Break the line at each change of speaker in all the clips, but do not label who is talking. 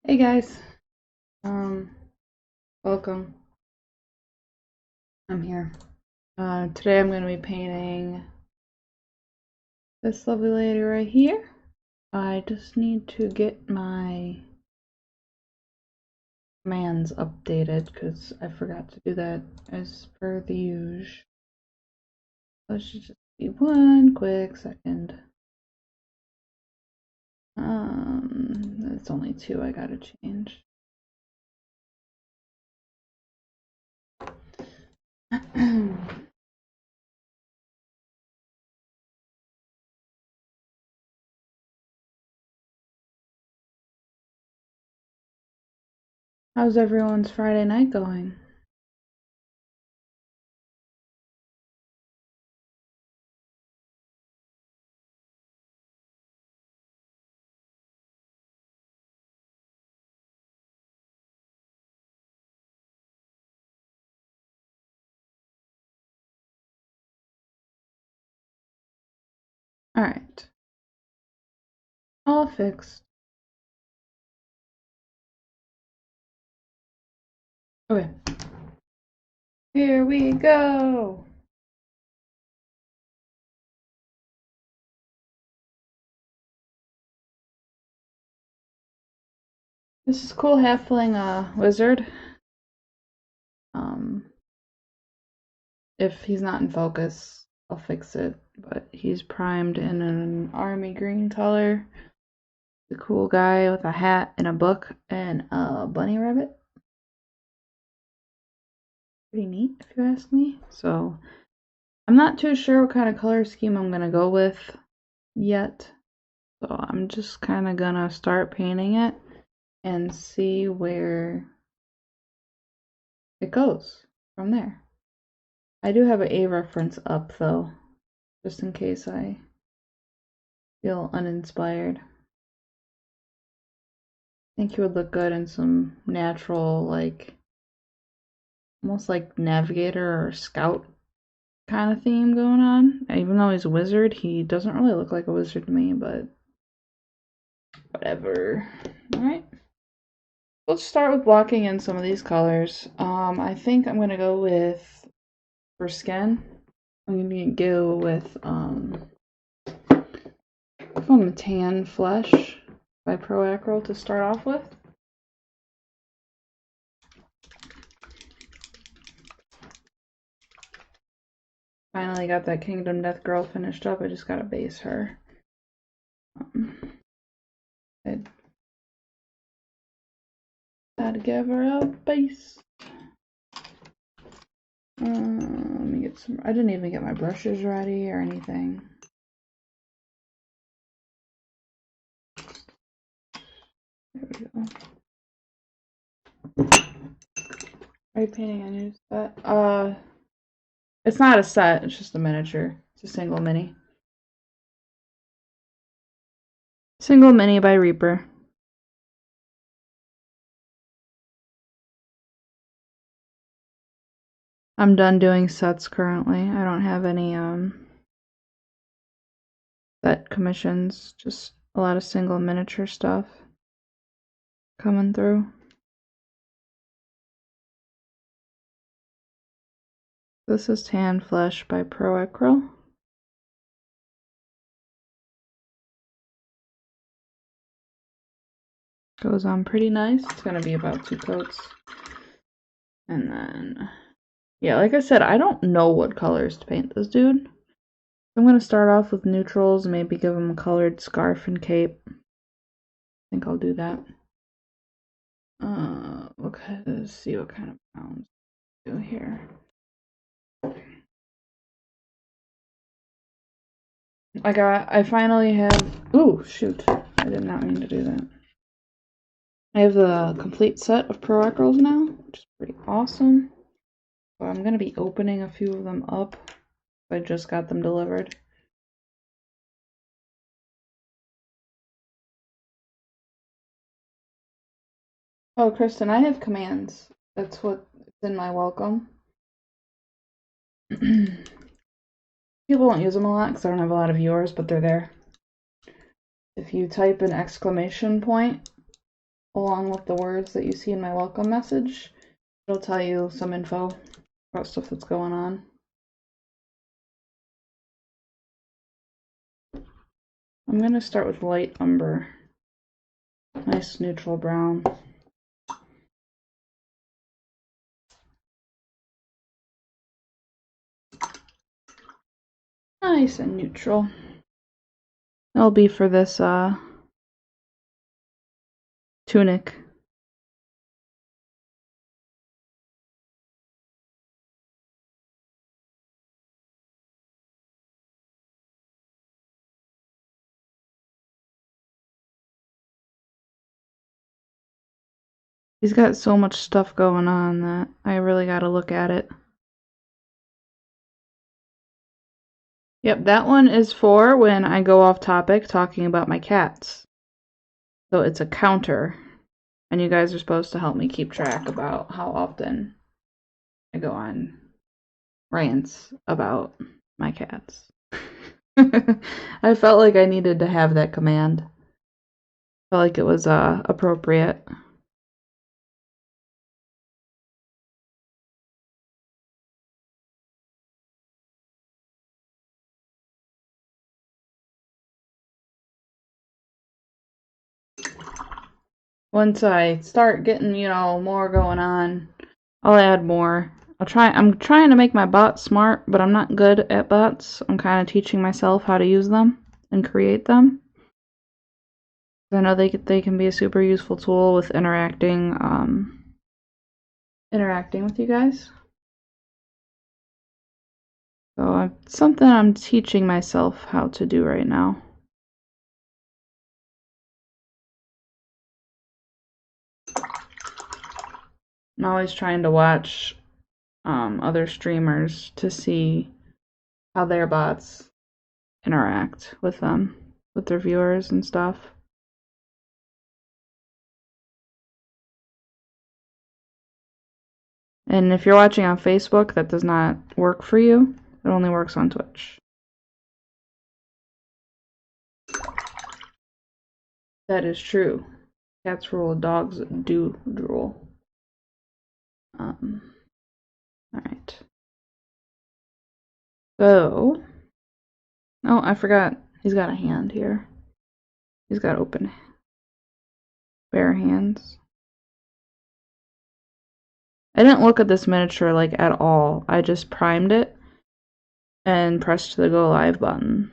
Hey guys, welcome. I'm here. Today I'm going to be painting this lovely lady right here. I just need to get my commands updated because I forgot to do that as per the usual. Let's just be one quick second. It's only two I gotta change. How's everyone's Friday night going? Alright, all fixed. Okay, here we go! This is cool halfling wizard. Um, if he's not in focus, I'll fix it. But he's primed in an army green color. The cool guy with a hat and a book and a bunny rabbit. Pretty neat, if you ask me. So I'm not too sure what kind of color scheme I'm gonna go with yet. So I'm just kind of gonna start painting it and see where it goes from there. I do have an A reference up though, just in case I feel uninspired. I think he would look good in some natural, like, almost like navigator or scout kind of theme going on. Even though he's a wizard, he doesn't really look like a wizard to me, but whatever. Alright. Let's start with blocking in some of these colors. I think I'm gonna go with, for skin, I'm gonna go with from Tan Flesh by Proacryl to start off with. Finally got that Kingdom Death Girl finished up. I just gotta base her. I gotta give her a base. Let me get some. I didn't even get my brushes ready or anything. There we go. Are you painting a new set? It's not a set, it's just a miniature. It's a single mini. Single mini by Reaper. I'm done doing sets currently. I don't have any set commissions, just a lot of single miniature stuff coming through. This is Tan Flesh by Proacryl. Goes on pretty nice. It's gonna be about 2 coats. And then, yeah, like I said, I don't know what colors to paint this dude. I'm gonna start off with neutrals, maybe give him a colored scarf and cape. I think I'll do that. Okay, let's see what kind of browns do here. I finally have, ooh, shoot. I did not mean to do that. I have the complete set of Proacryls now, which is pretty awesome. So I'm going to be opening a few of them up. I just got them delivered. Oh, Kristen, I have commands. That's what's in my welcome. People don't use them a lot because I don't have a lot of viewers, but they're there. If you type an exclamation point along with the words that you see in my welcome message. It'll tell you some info about stuff that's going on. I'm going to start with light umber. Nice neutral brown. Nice and neutral. That'll be for this tunic. He's got so much stuff going on that I really gotta look at it. Yep, that one is for when I go off topic talking about my cats. So it's a counter. And you guys are supposed to help me keep track about how often I go on rants about my cats. I felt like I needed to have that command. Felt like it was appropriate. Once I start getting, more going on, I'll add more. I'm trying to make my bots smart, but I'm not good at bots. I'm kind of teaching myself how to use them and create them. I know they can be a super useful tool with interacting with you guys. So it's something I'm teaching myself how to do right now. I'm always trying to watch other streamers to see how their bots interact with them, with their viewers and stuff. And if you're watching on Facebook, that does not work for you. It only works on Twitch. That is true. Cats rule, dogs do drool. Alright. So, oh, I forgot. He's got a hand here. He's got open, bare hands. I didn't look at this miniature like at all. I just primed it and pressed the go live button.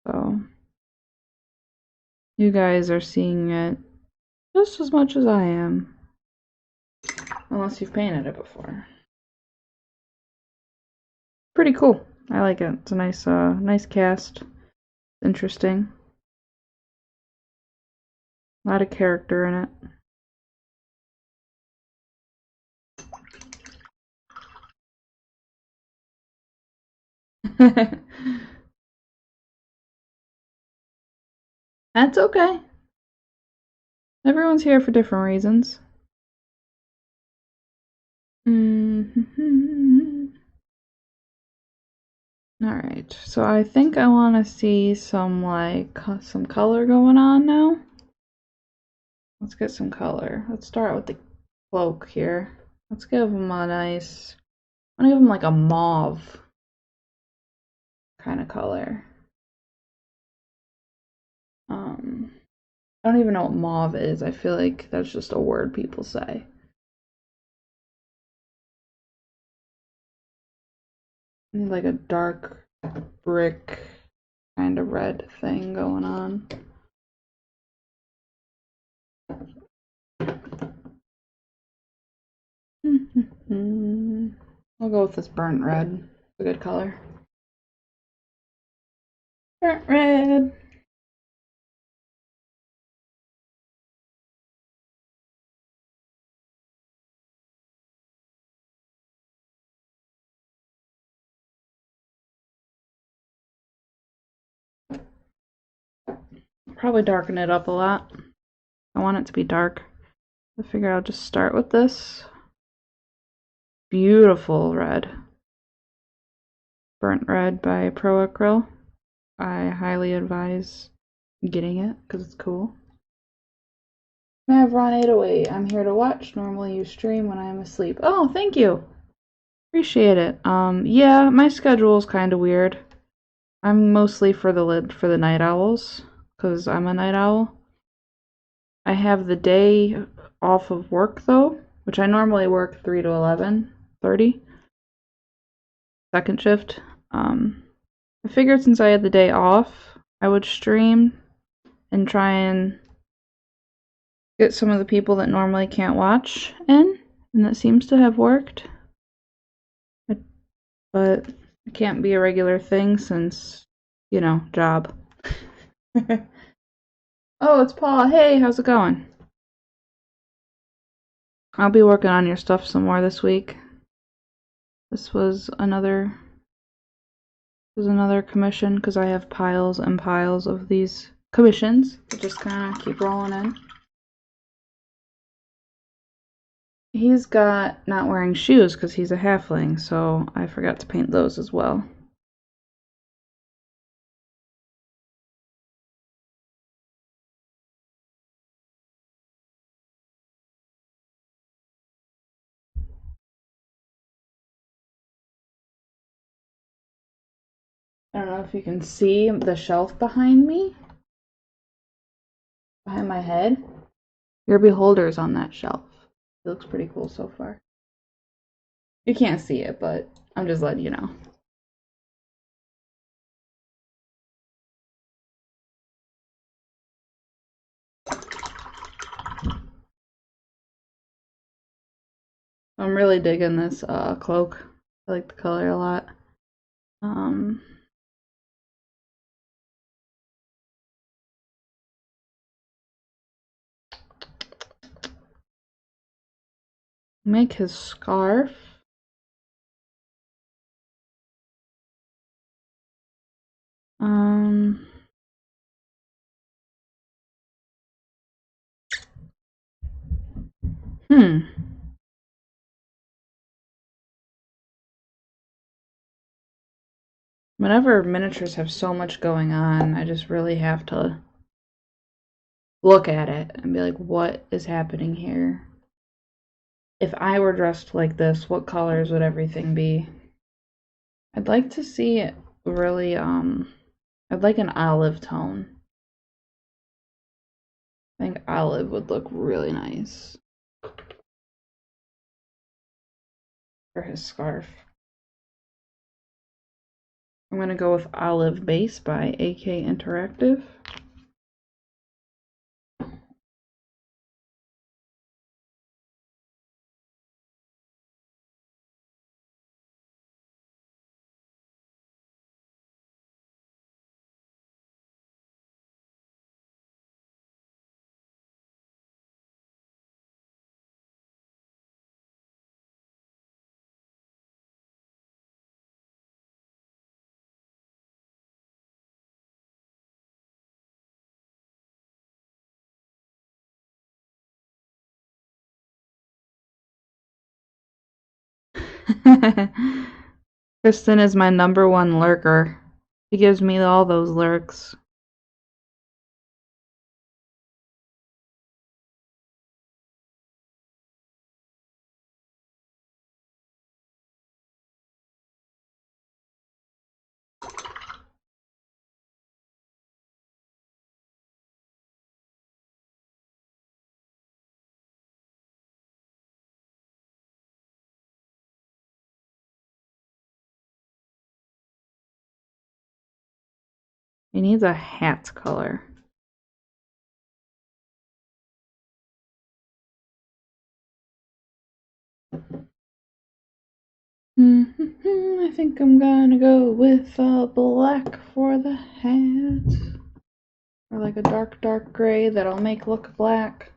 So, you guys are seeing it just as much as I am. Unless you've painted it before. Pretty cool. I like it. It's a nice cast. Interesting. A lot of character in it. That's okay. Everyone's here for different reasons. Alright, so I think I want to see some color going on now. Let's get some color. Let's start with the cloak here. Let's give him a nice, I'm gonna give him like a mauve kind of color. I don't even know what mauve is. I feel like that's just a word people say. Like a dark brick kind of red thing going on. I'll go with this burnt red. It's a good color. Burnt red. Probably darken it up a lot. I want it to be dark. I figure I'll just start with this. Beautiful red. Burnt red by Pro Acryl. I highly advise getting it because it's cool. I have Ron 808. I'm here to watch. Normally you stream when I am asleep. Oh, thank you. Appreciate it. Yeah, my schedule is kind of weird. I'm mostly for the night owls, because I'm a night owl. I have the day off of work though, which I normally work 3 to 11:30, second shift. I figured since I had the day off, I would stream and try and get some of the people that normally can't watch in, and that seems to have worked. But it can't be a regular thing since, job. Oh, it's Paul. Hey, how's it going? I'll be working on your stuff some more this week. This was another commission because I have piles and piles of these commissions that just kind of keep rolling in. He's got not wearing shoes because he's a halfling, so I forgot to paint those as well. I don't know if you can see the shelf behind me, behind my head. Your beholder's on that shelf. It looks pretty cool so far. You can't see it, but I'm just letting you know. I'm really digging this cloak. I like the color a lot. Make his scarf. Hmm. Whenever miniatures have so much going on, I just really have to look at it and be like, what is happening here? If I were dressed like this, what colors would everything be? I'd like to see it really, I'd like an olive tone. I think olive would look really nice for his scarf. I'm going to go with Olive Base by AK Interactive. Kristen is my #1 lurker. She gives me all those lurks. He needs a hat color. I think I'm gonna go with black for the hat. Or like a dark, dark gray that I'll make look black.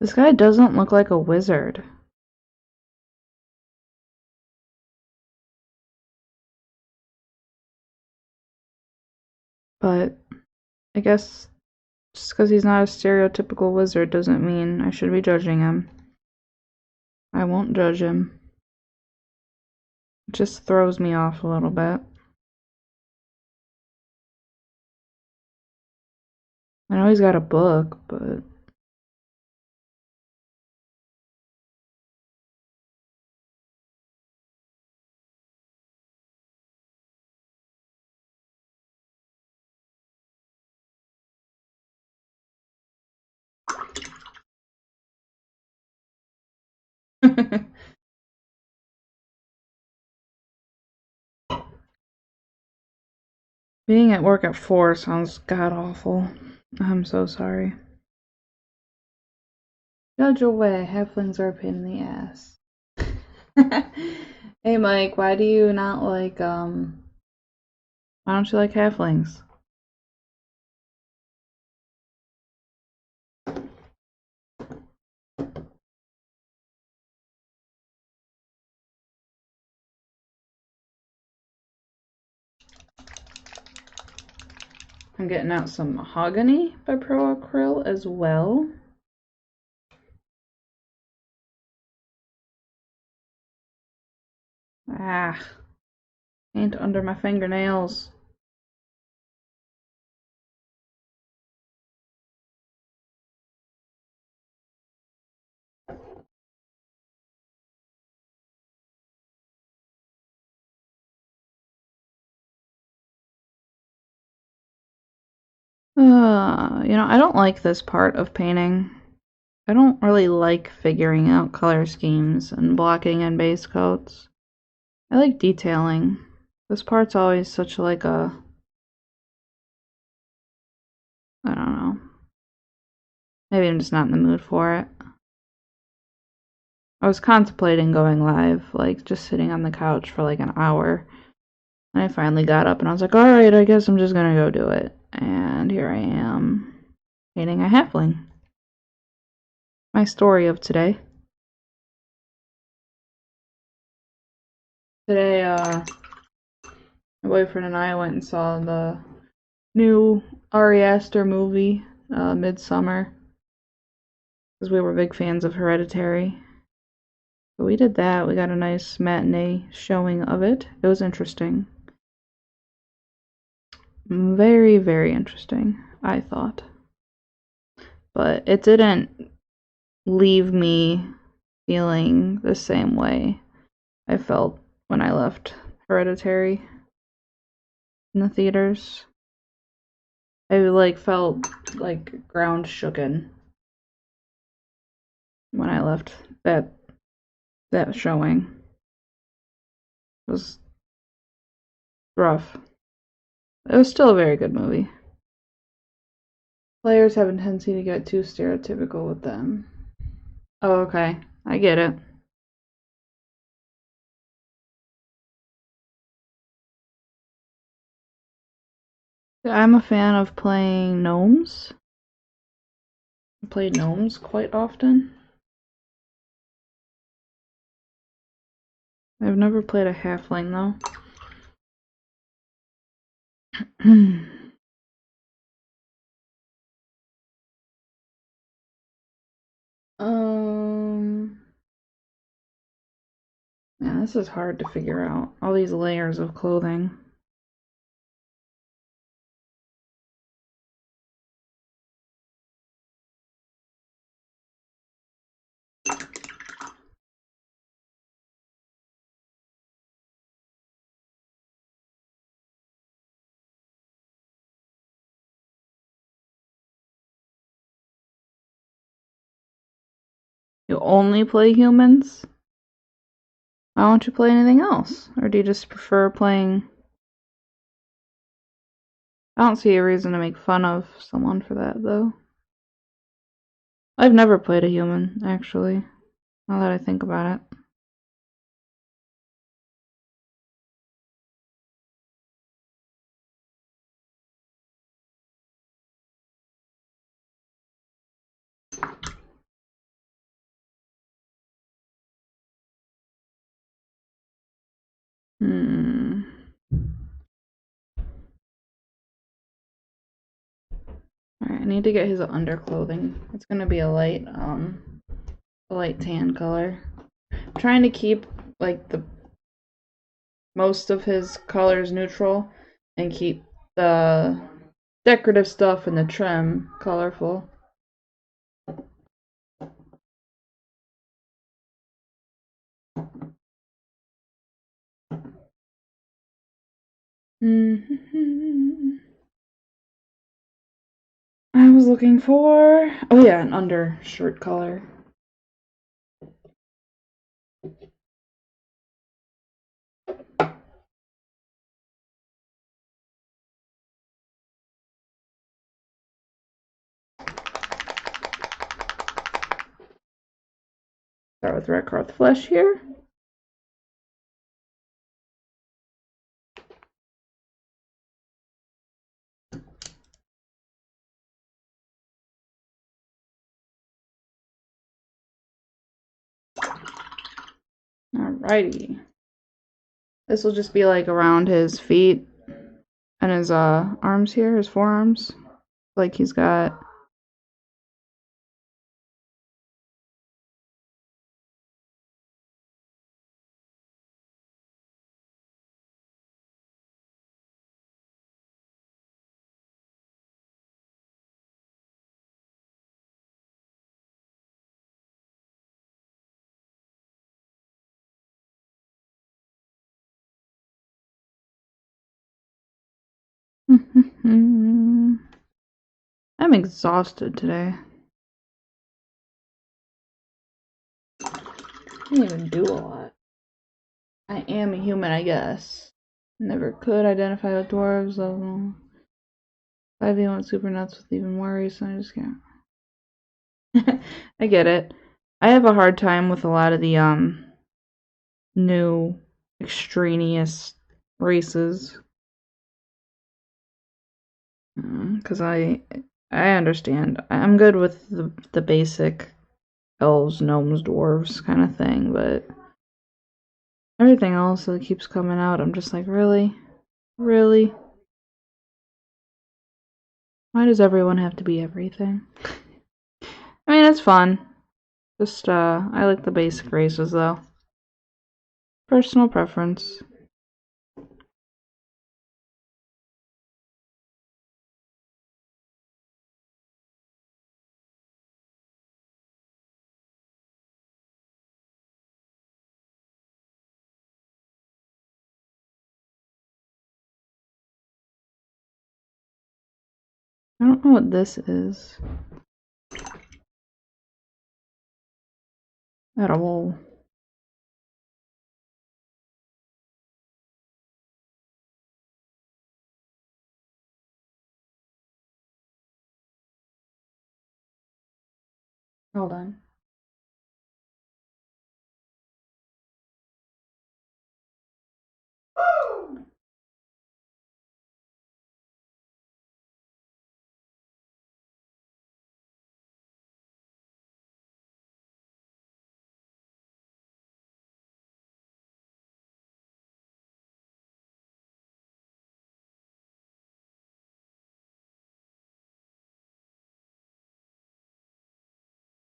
This guy doesn't look like a wizard. But I guess just because he's not a stereotypical wizard doesn't mean I should be judging him. I won't judge him. It just throws me off a little bit. I know he's got a book, but being at work at 4 sounds god awful. I'm so sorry. Judge away, halflings are a pain in the ass. Hey Mike, why do you not like why don't you like halflings? I'm getting out some mahogany by Pro Acryl as well. Ah, paint under my fingernails. I don't like this part of painting. I don't really like figuring out color schemes and blocking in base coats. I like detailing. This part's always such like a, I don't know. Maybe I'm just not in the mood for it. I was contemplating going live, like just sitting on the couch for like an hour. And I finally got up and I was like, alright, I guess I'm just gonna go do it. And here I am, painting a halfling. My story of today. Today, my boyfriend and I went and saw the new Ari Aster movie, Midsummer, because we were big fans of Hereditary. So we did that. We got a nice matinee showing of it. It was interesting. Very, very interesting, I thought. But it didn't leave me feeling the same way I felt when I left Hereditary in the theaters. I felt like ground shooken when I left that showing. It was rough. It was still a very good movie. Players have a tendency to get too stereotypical with them. Oh, okay. I get it. I'm a fan of playing gnomes. I play gnomes quite often. I've never played a halfling though. um, yeah, this is hard to figure out. All these layers of clothing. You only play humans? Why don't you play anything else? Or do you just prefer playing... I don't see a reason to make fun of someone for that, though. I've never played a human, actually, now that I think about it. Alright, I need to get his underclothing. It's gonna be a light tan color. I'm trying to keep like the most of his colors neutral and keep the decorative stuff and the trim colorful. I was looking for, oh yeah, an undershirt color. Start with Redcroft Flesh here. Alrighty. This will just be like around his feet and his arms here, his forearms. Like he's got I'm exhausted today. I didn't even do a lot. I am a human, I guess. Never could identify with dwarves, though. 5v went super nuts with even worries, so I just can't. I get it. I have a hard time with a lot of the new extraneous races. Because I understand. I'm good with the basic elves, gnomes, dwarves kind of thing, but everything else that keeps coming out, I'm just like, really? Really? Why does everyone have to be everything? I mean, it's fun. Just, I like the basic races, though. Personal preference. I don't know what this is. Edible. Hold on.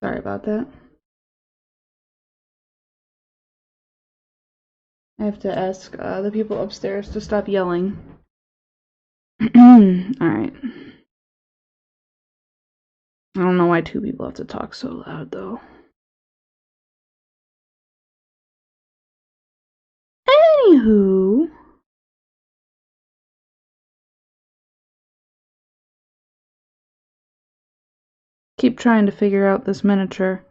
Sorry about that. I have to ask the people upstairs to stop yelling. Alright. I don't know why two people have to talk so loud, though. Anywho. Keep trying to figure out this miniature.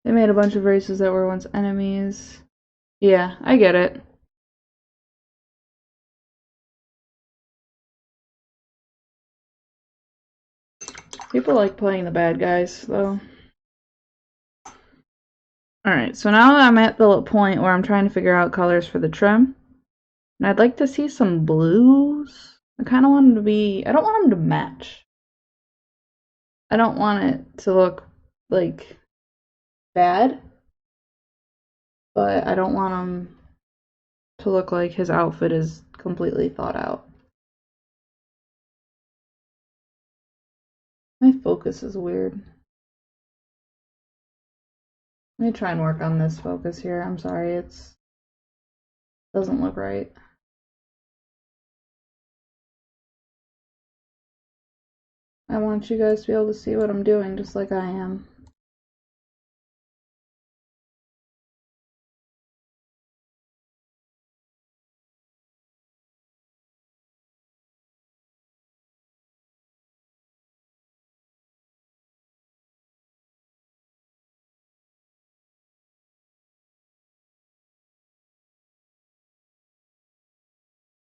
They made a bunch of races that were once enemies. Yeah, I get it. People like playing the bad guys, though. Alright, so now I'm at the point where I'm trying to figure out colors for the trim. And I'd like to see some blues. I kind of want them to be, I don't want them to match. I don't want it to look like bad, but I don't want him to look like his outfit is completely thought out. My focus is weird. Let me try and work on this focus here. I'm sorry, it's doesn't look right. I want you guys to be able to see what I'm doing just like I am.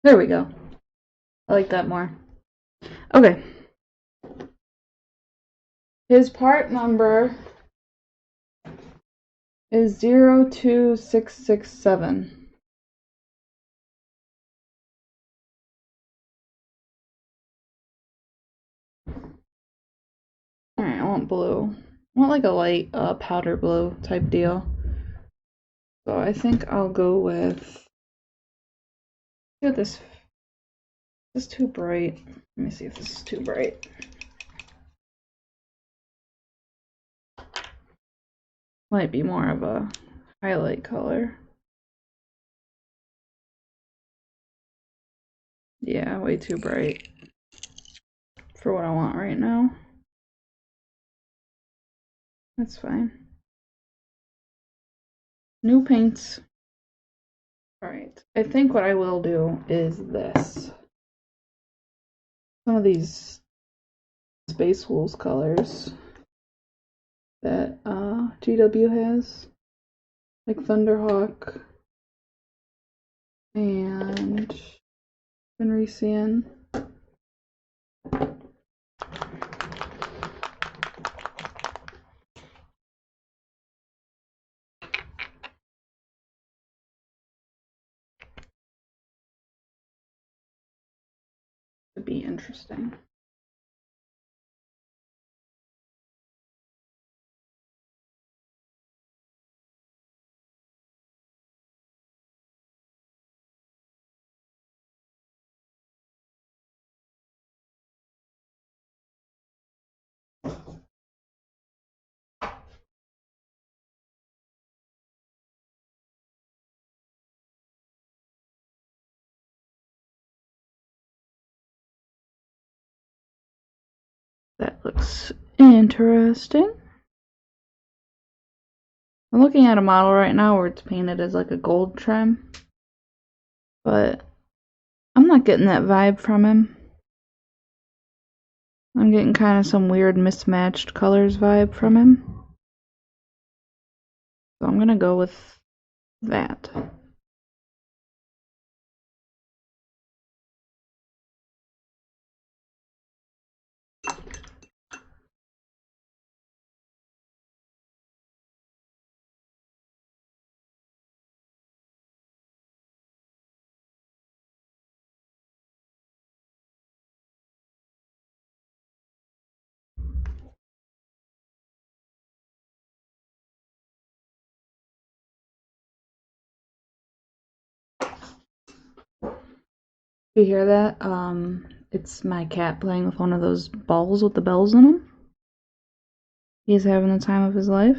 There we go. I like that more. Okay. His part number is 02667. Alright, I want blue. I want like a light powder blue type deal. So I think I'll go with. Look at this. This is too bright. Let me see if this is too bright. Might be more of a highlight color. Yeah, way too bright for what I want right now. That's fine. New paints. Alright, I think what I will do is this. Some of these Space Wolves colors that GW has, like Thunderhawk and Fenrisian. Would be interesting. That looks interesting. I'm looking at a model right now where it's painted as like a gold trim, but I'm not getting that vibe from him. I'm getting kind of some weird mismatched colors vibe from him. So I'm gonna go with that. You hear that? It's my cat playing with one of those balls with the bells in them. He's having the time of his life.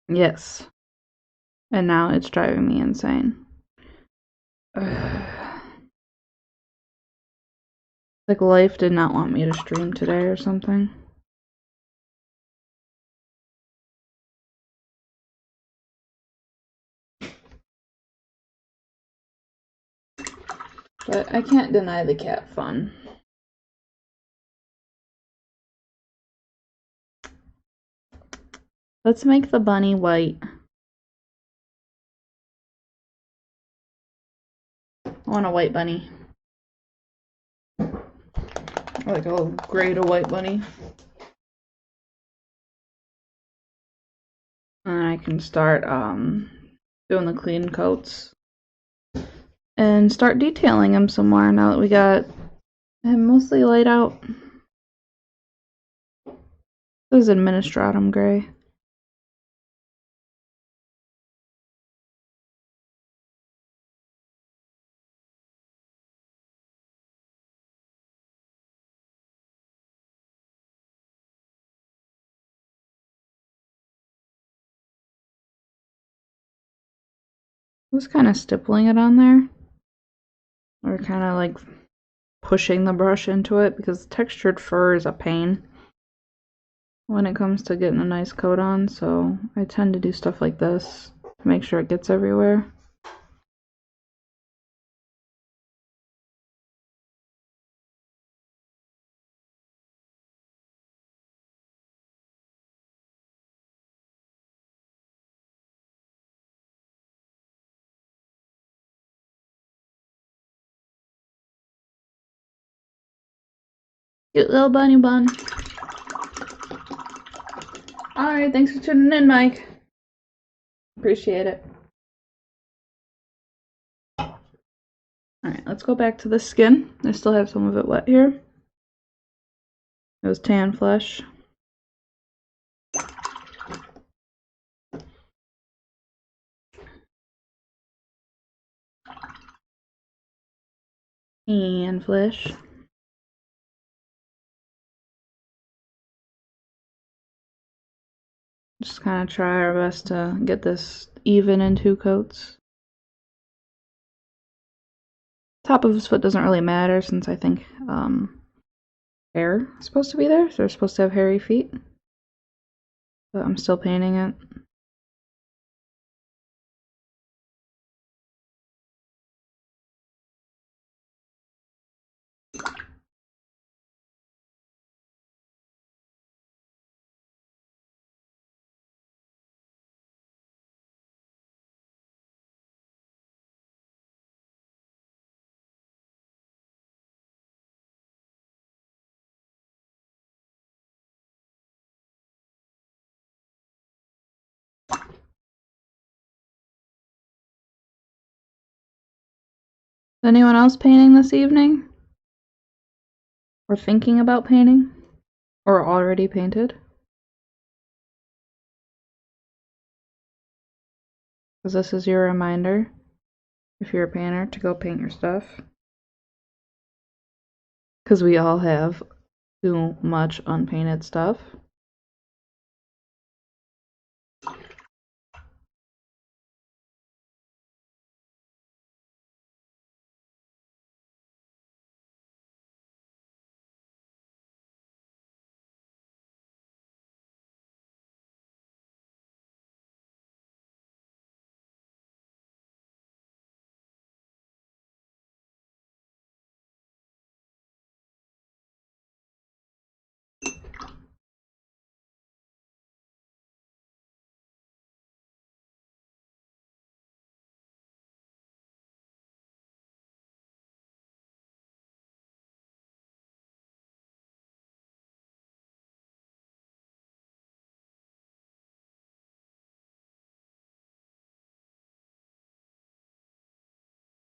Yes. And now it's driving me insane. Like life did not want me to stream today or something. So But I can't deny the cat fun. Let's make the bunny white. I want a white bunny. Like a gray to white bunny. And I can start doing the clean coats and start detailing him some more now that we got him mostly laid out. This is Administratum Gray. I was kind of stippling it on there. Or kind of like pushing the brush into it because textured fur is a pain when it comes to getting a nice coat on, so I tend to do stuff like this to make sure it gets everywhere. Cute little bunny bun. Alright, thanks for tuning in, Mike. Appreciate it. Alright, let's go back to the skin. I still have some of it wet here. It was tan flesh. And flesh. Just kind of try our best to get this even in 2 coats. Top of his foot doesn't really matter since I think hair is supposed to be there, so they're supposed to have hairy feet. But I'm still painting it. Is anyone else painting this evening? Or thinking about painting? Or already painted? Because this is your reminder, if you're a painter, to go paint your stuff. Because we all have too much unpainted stuff.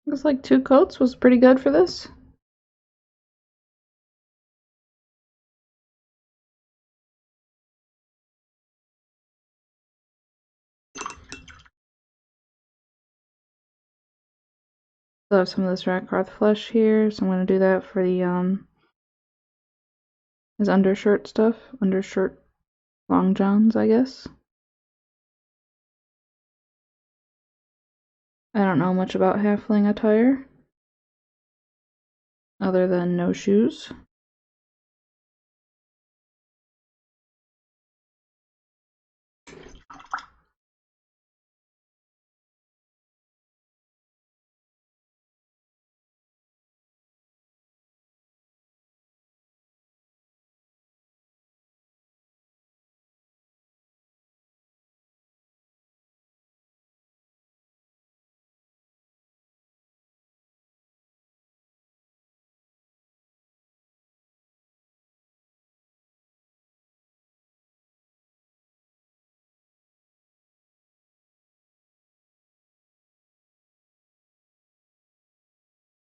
Looks like 2 coats was pretty good for this. Still have some of this Ratcroft flesh here, so I'm going to do that for the his undershirt stuff. Undershirt long johns, I guess. I don't know much about halfling attire, other than no shoes.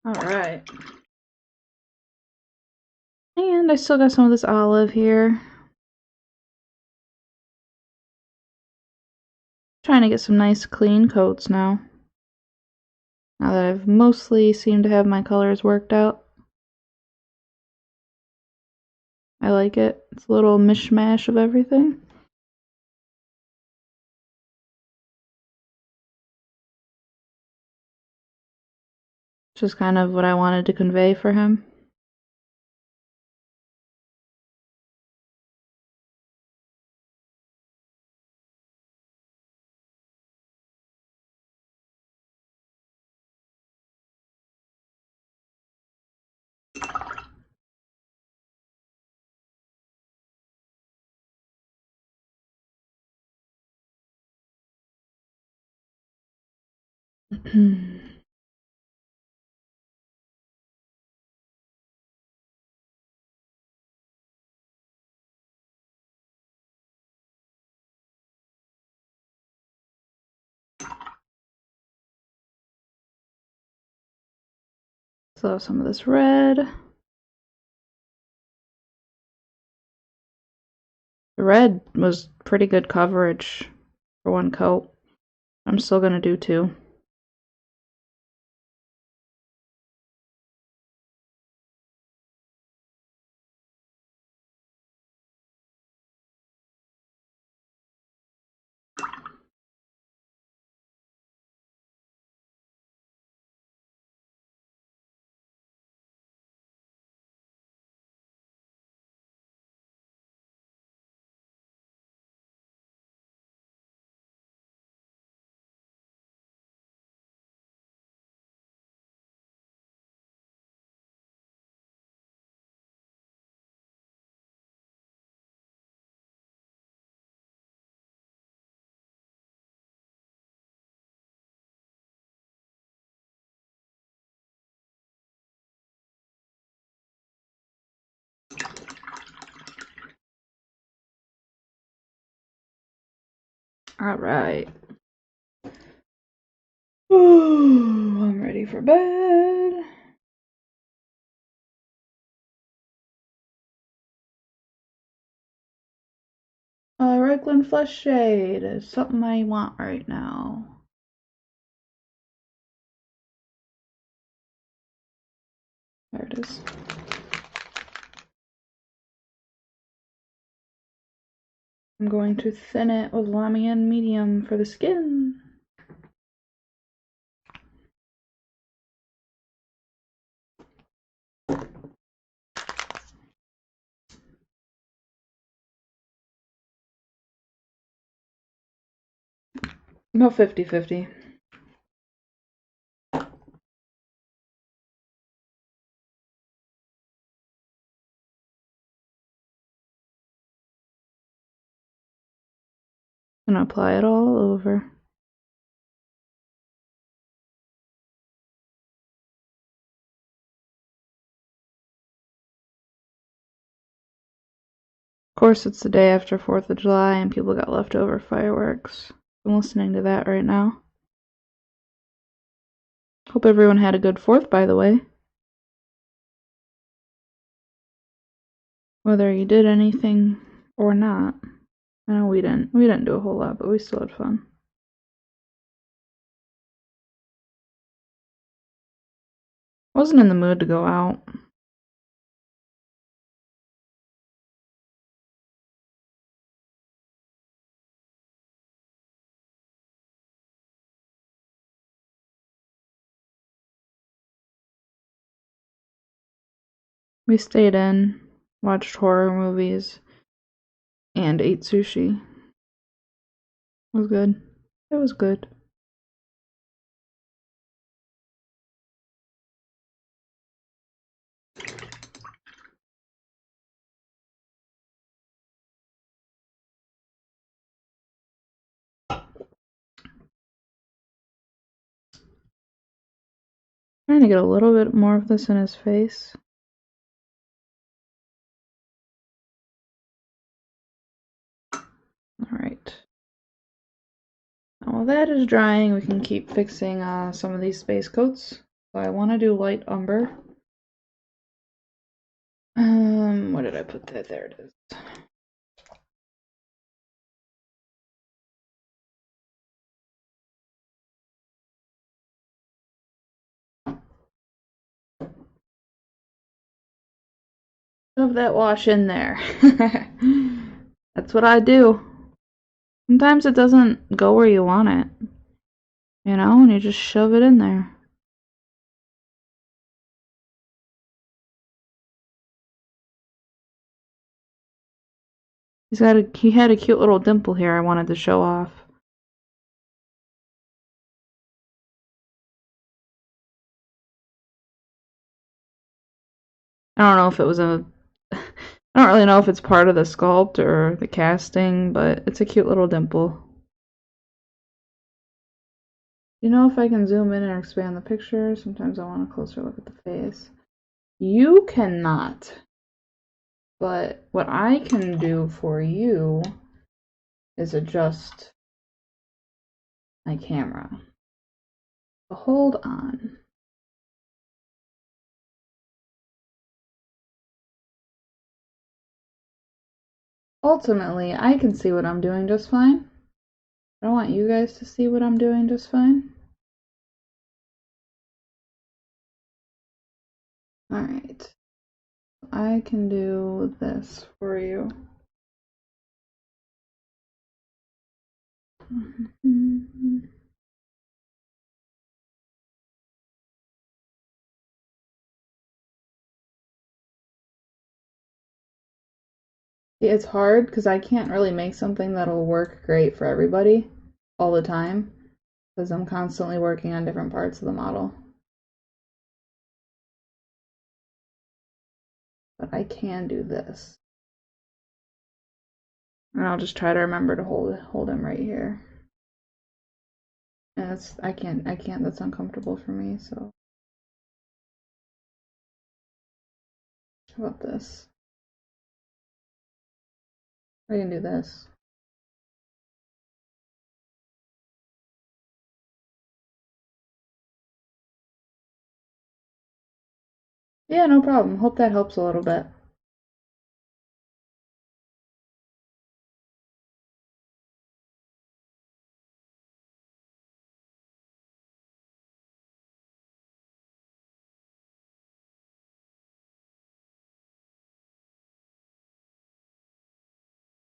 Alright. And I still got some of this olive here. Trying to get some nice clean coats now. Now that I've mostly seemed to have my colors worked out. I like it. It's a little mishmash of everything. Just kind of what I wanted to convey for him. So some of this red. The red was pretty good coverage for one coat. I'm still gonna do two. Alright. I'm ready for bed. Raglan Flesh Shade is something I want right now. There it is. I'm going to thin it with Lamian Medium for the skin. About 50-50. And apply it all over. Of course, it's the day after 4th of July and people got leftover fireworks. I'm listening to that right now. Hope everyone had a good 4th, by the way. Whether you did anything or not. I know we didn't. We didn't do a whole lot, but we still had fun. Wasn't in the mood to go out. We stayed in, watched horror movies, and ate sushi. It was good. It was good. Trying to get a little bit more of this in his face. Alright. Now while that is drying, we can keep fixing some of these space coats. So I want to do light umber. Where did I put that? There it is. Shove that wash in there. That's what I do. Sometimes it doesn't go where you want it, and you just shove it in there. He had a cute little dimple here I wanted to show off. I don't know if it was I don't really know if it's part of the sculpt or the casting, but it's a cute little dimple. If I can zoom in or expand the picture? Sometimes I want a closer look at the face. You cannot. But what I can do for you is adjust my camera. So hold on. Ultimately, I can see what I'm doing just fine. I want you guys to see what I'm doing just fine. Alright. I can do this for you. It's hard because I can't really make something that'll work great for everybody all the time because I'm constantly working on different parts of the model. But I can do this. And I'll just try to remember to hold him right here. And I can't, that's uncomfortable for me, so. How about this? I can do this. Yeah, no problem. Hope that helps a little bit.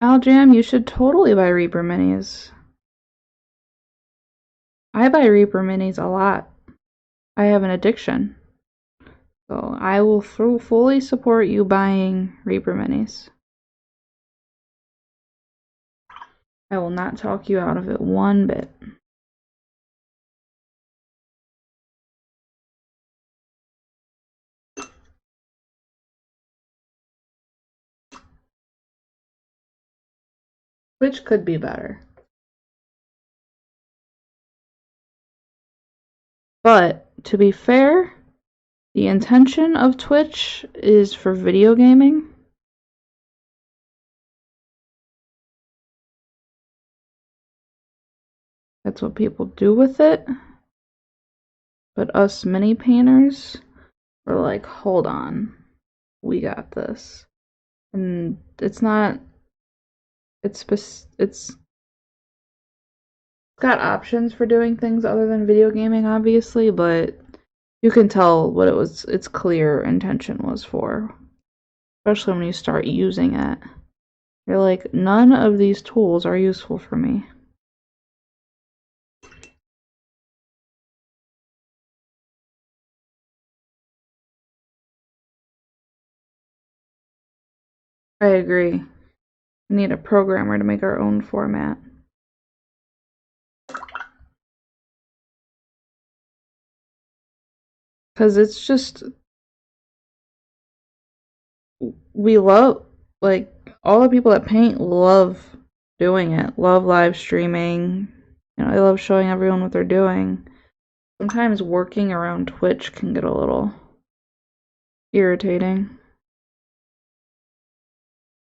Aljam, you should totally buy Reaper Minis. I buy Reaper Minis a lot. I have an addiction. So I will fully support you buying Reaper Minis. I will not talk you out of it one bit. Which could be better. But to be fair, the intention of Twitch is for video gaming. That's what people do with it. But us mini painters were like, hold on, we got this. And it's not, it's got options for doing things other than video gaming, obviously, but you can tell what its clear intention was for. Especially when you start using it. You're like, none of these tools are useful for me. I agree. We need a programmer to make our own format. Because it's just, we love, like, all the people that paint love doing it, love live streaming. They love showing everyone what they're doing. Sometimes working around Twitch can get a little irritating.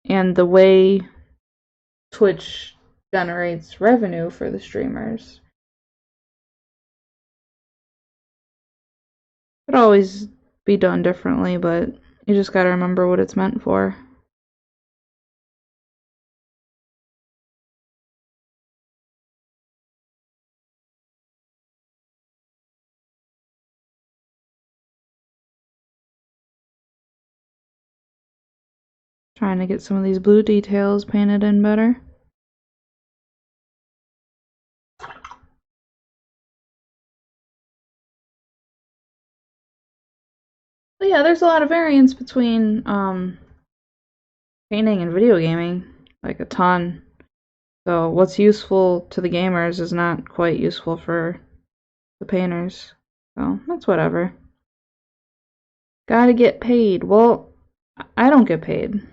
And the way Twitch generates revenue for the streamers, Could always be done differently, but you just gotta remember what it's meant for. Trying to get some of these blue details painted in better. But yeah, there's a lot of variance between painting and video gaming, like a ton. So what's useful to the gamers is not quite useful for the painters. So that's whatever. Gotta get paid. Well, I don't get paid.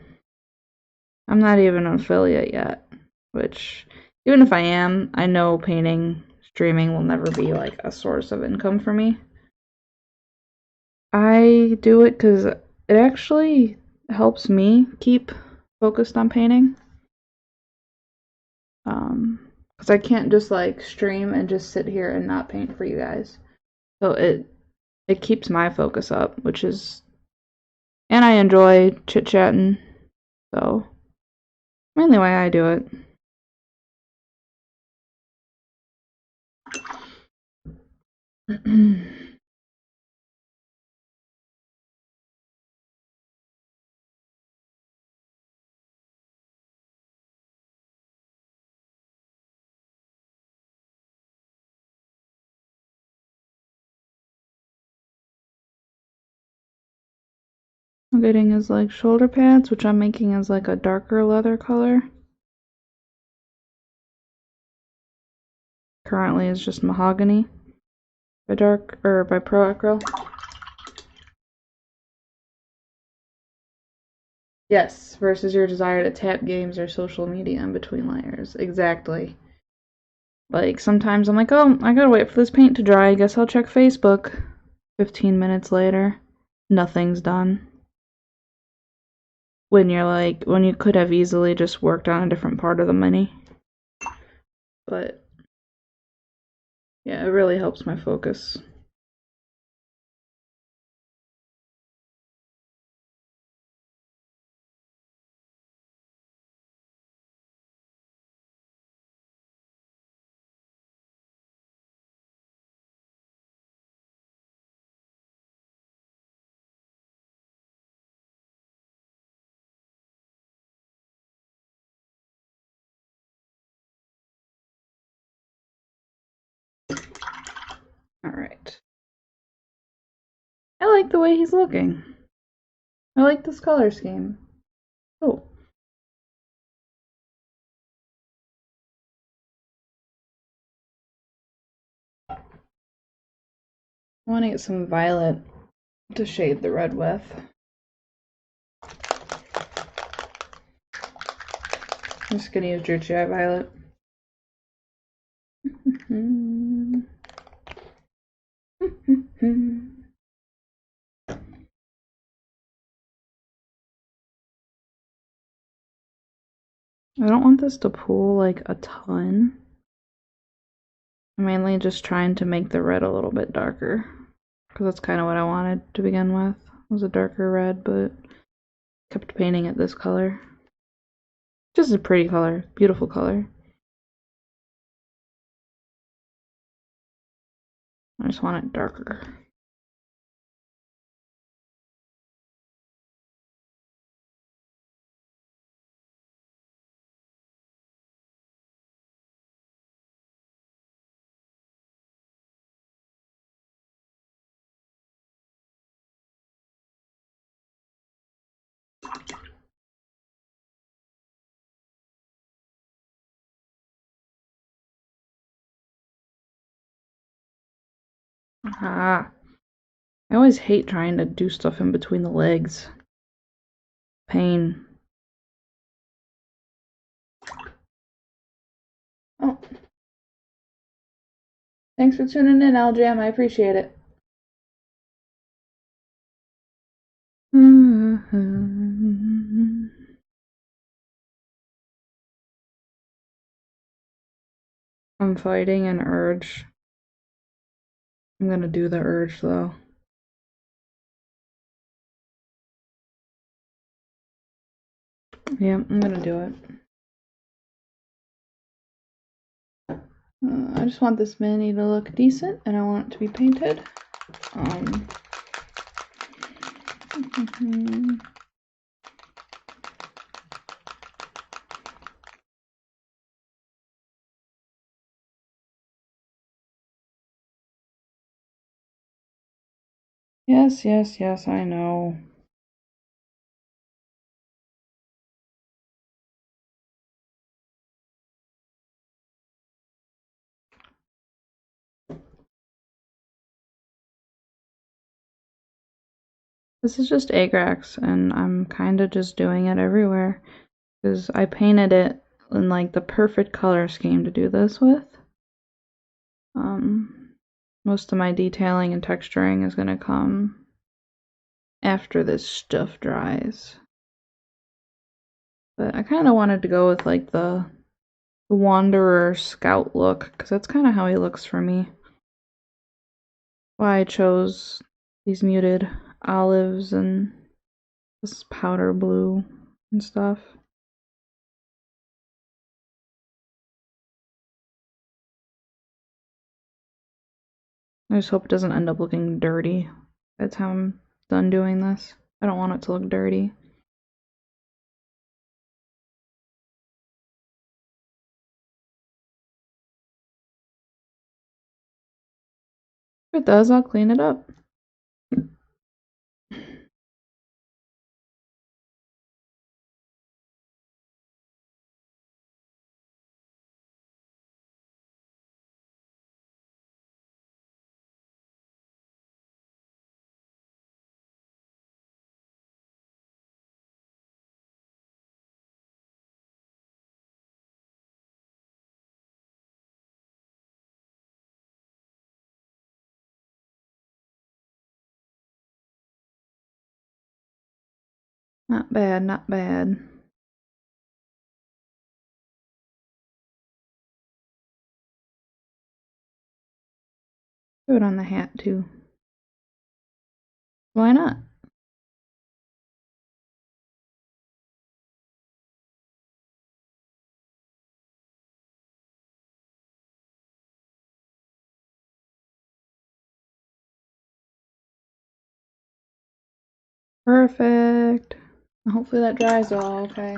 I'm not even an affiliate yet, which, even if I am, I know painting, streaming will never be like a source of income for me. I do it because it actually helps me keep focused on painting. Because I can't just like stream and just sit here and not paint for you guys. So it keeps my focus up, which is, and I enjoy chit chatting. So mainly why I do it. I'm getting is like shoulder pads, which I'm making as like a darker leather color. Currently is just mahogany by Pro Acryl. Yes, versus your desire to tap games or social media in between layers. Exactly. Like sometimes I'm like, oh, I gotta wait for this paint to dry. I guess I'll check Facebook. 15 minutes later, nothing's done. When you're like, when you could have easily just worked on a different part of the mini. But yeah, it really helps my focus. Alright. I like the way he's looking. I like this color scheme. Oh. I want to get some violet to shade the red with. I'm just gonna use Druchii Violet. I don't want this to pool like a ton. I'm mainly just trying to make the red a little bit darker, because that's kind of what I wanted to begin with. It was a darker red, but kept painting it this color. Just a pretty color, beautiful color. I just want it darker. Ah, I always hate trying to do stuff in between the legs. Pain. Oh, thanks for tuning in, Aljam. I appreciate it. I'm fighting an urge. I'm gonna do the urge though. Yeah, I'm gonna do it. I just want this mini to look decent, and I want it to be painted. Yes, yes, yes, I know. This is just Agrax, and I'm kind of just doing it everywhere because I painted it in like the perfect color scheme to do this with. Most of my detailing and texturing is going to come after this stuff dries. But I kind of wanted to go with like the Wanderer Scout look because that's kind of how he looks for me. Why I chose these muted olives and this powder blue and stuff. I just hope it doesn't end up looking dirty by the time I'm done doing this. I don't want it to look dirty. If it does, I'll clean it up. Not bad, not bad. Do it on the hat too. Why not? Perfect. Hopefully that dries all okay.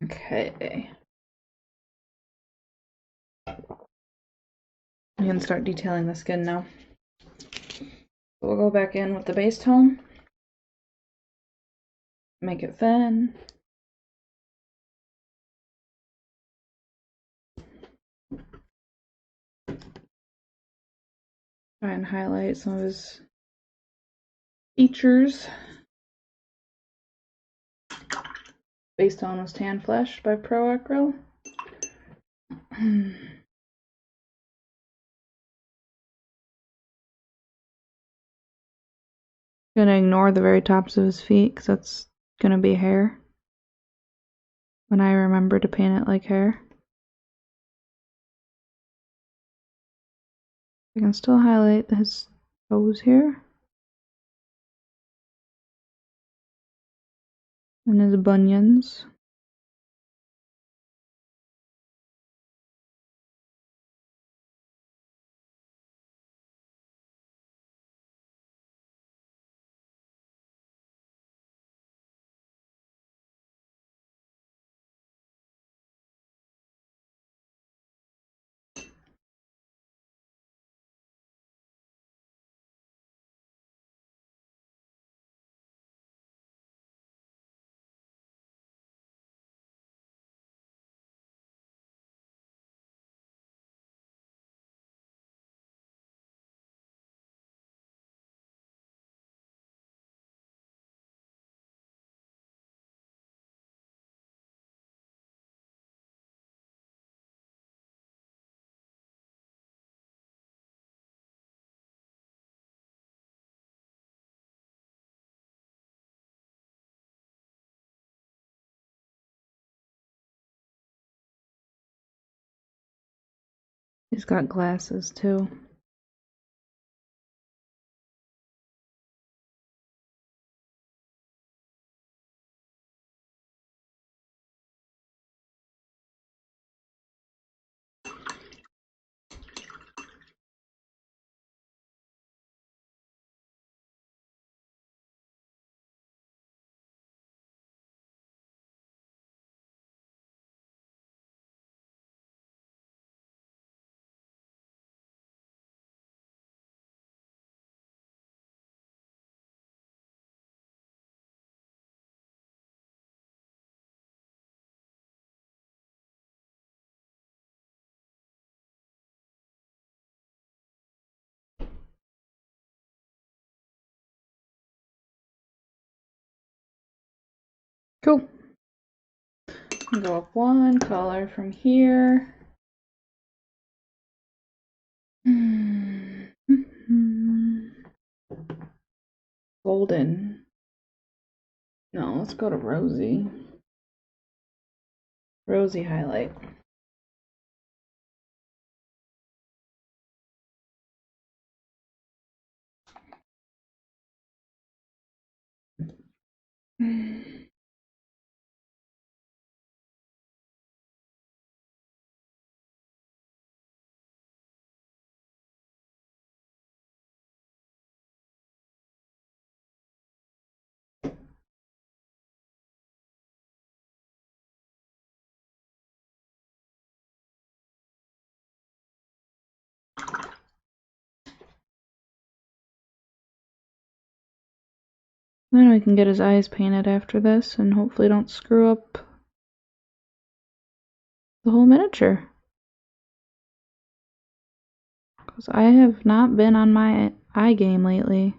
Okay. I'm gonna start detailing the skin now. We'll go back in with the base tone. Make it thin. Try and highlight some of his features. Base tone was Tan Flesh by Pro Acryl. Gonna ignore the very tops of his feet because that's gonna be hair when I remember to paint it like hair. I can still highlight his toes here and his bunions. He's got glasses too. Cool. Go up one color from here. Golden. No, let's go to rosy. Rosy highlight. Then we can get his eyes painted after this and hopefully don't screw up the whole miniature. Because I have not been on my eye game lately.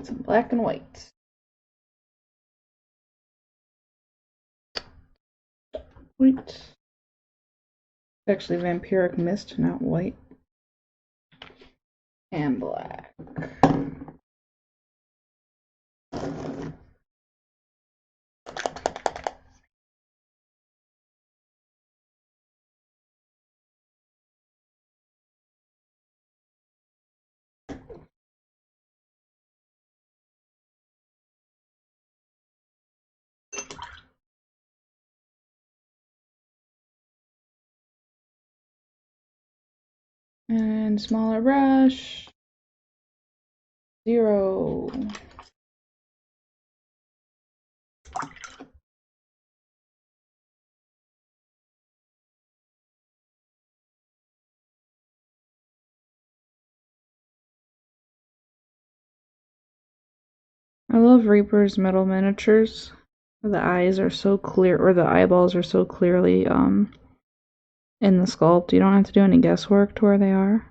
Some black and white. White. It's actually vampiric mist, not white. And black. And smaller brush. 0. I love Reaper's metal miniatures. The eyes are so clear, or the eyeballs are so clearly in the sculpt. You don't have to do any guesswork to where they are.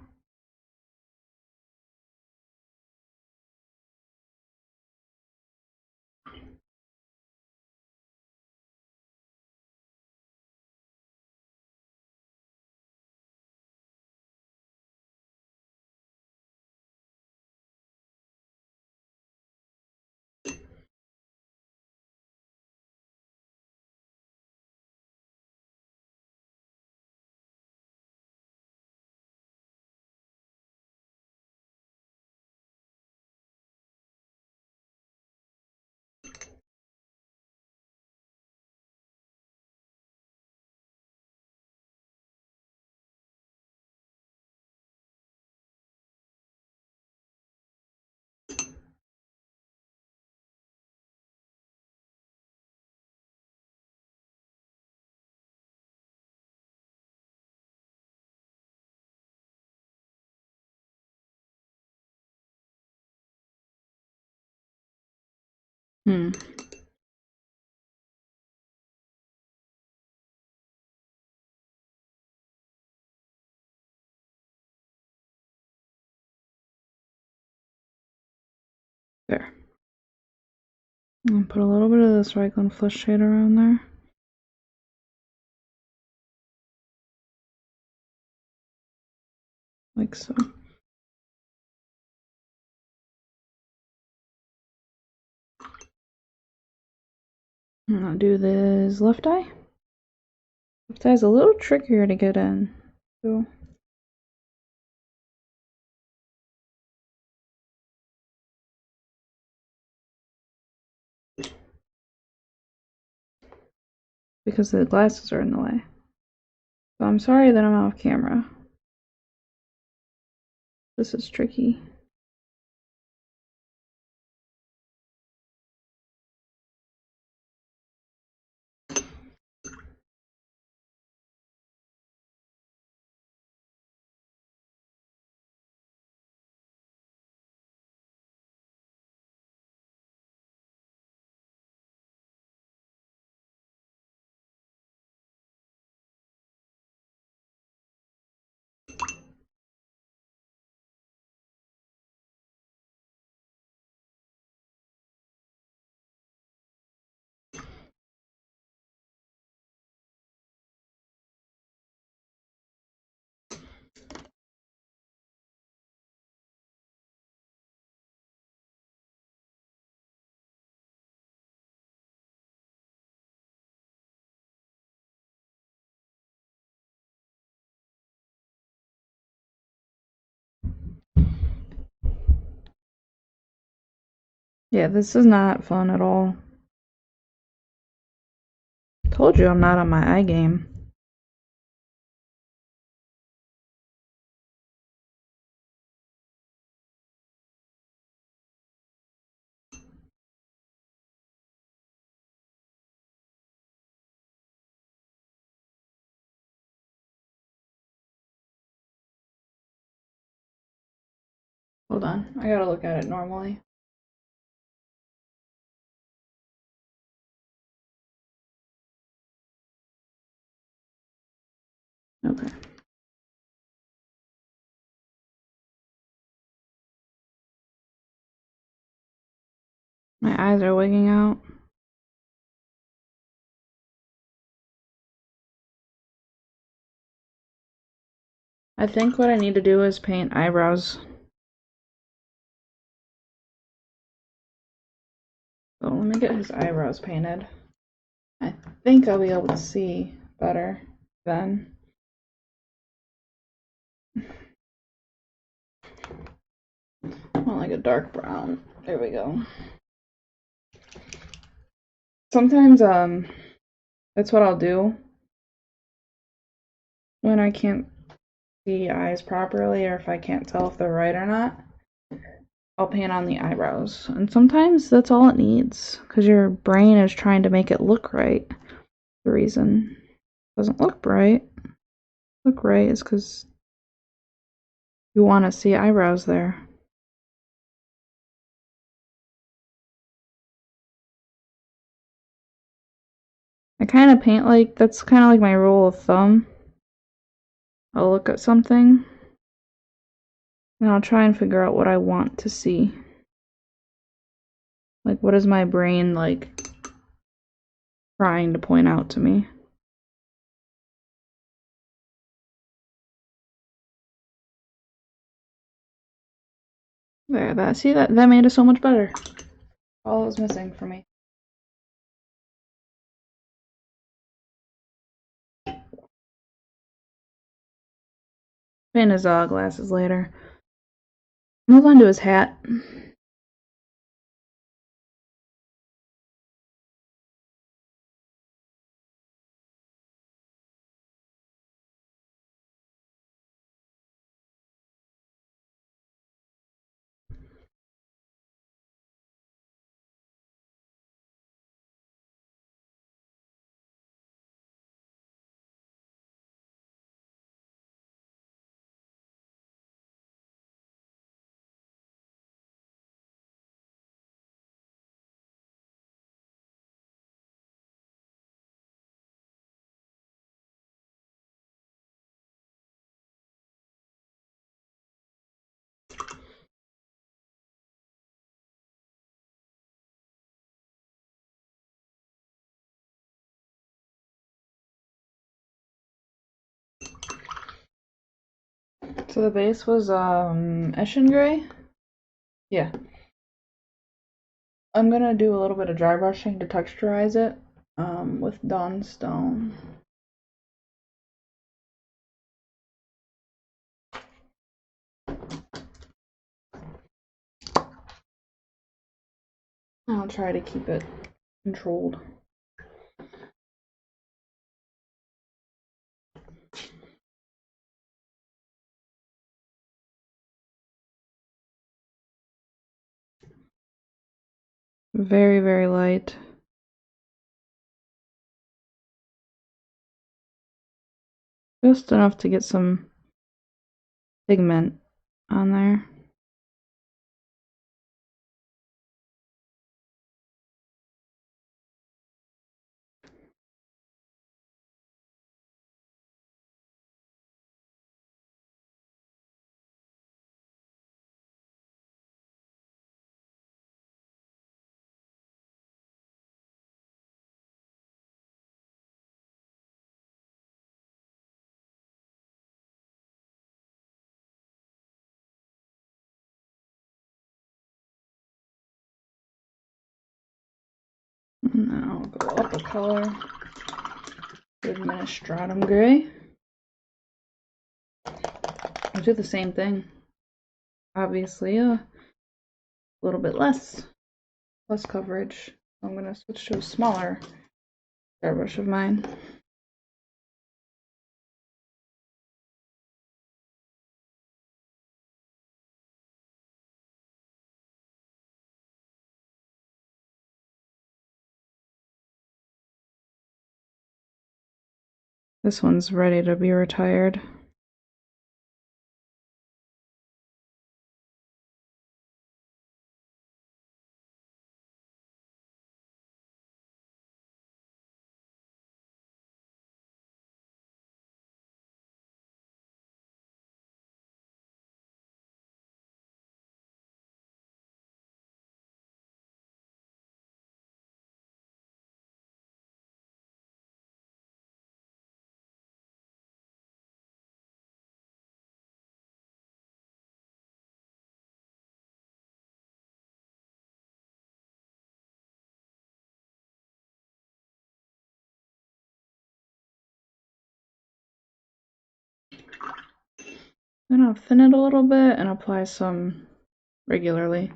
Hmm. There. And put a little bit of this Raglan flesh shade around there. Like so. And I'll do this left eye. Left eye's a little trickier to get in. So because the glasses are in the way. So I'm sorry that I'm off camera. This is tricky. Yeah, this is not fun at all. Told you I'm not on my eye game. Hold on, I gotta look at it normally. Okay. My eyes are wigging out. I think what I need to do is paint eyebrows. So let me get his eyebrows painted. I think I'll be able to see better then. I want like a dark brown. There we go. Sometimes that's what I'll do when I can't see eyes properly, or if I can't tell if they're right or not. I'll paint on the eyebrows, and sometimes that's all it needs, because your brain is trying to make it look right. The reason it doesn't look right is because you want to see eyebrows there. I kind of paint like, that's kind of like my rule of thumb. I'll look at something and I'll try and figure out what I want to see. Like, what is my brain like trying to point out to me? There, that made it so much better. All it was missing for me. Paint his glasses later. Move on to his hat. So the base was Eshin Gray? Yeah. I'm gonna do a little bit of dry brushing to texturize it with Dawnstone. I'll try to keep it controlled. Very, very light. Just enough to get some pigment on there. And then I'll go up a color. Administratum gray. I'll do the same thing. Obviously, a little bit less coverage. I'm gonna switch to a smaller airbrush of mine. This one's ready to be retired. Then I'll thin it a little bit and apply some regularly.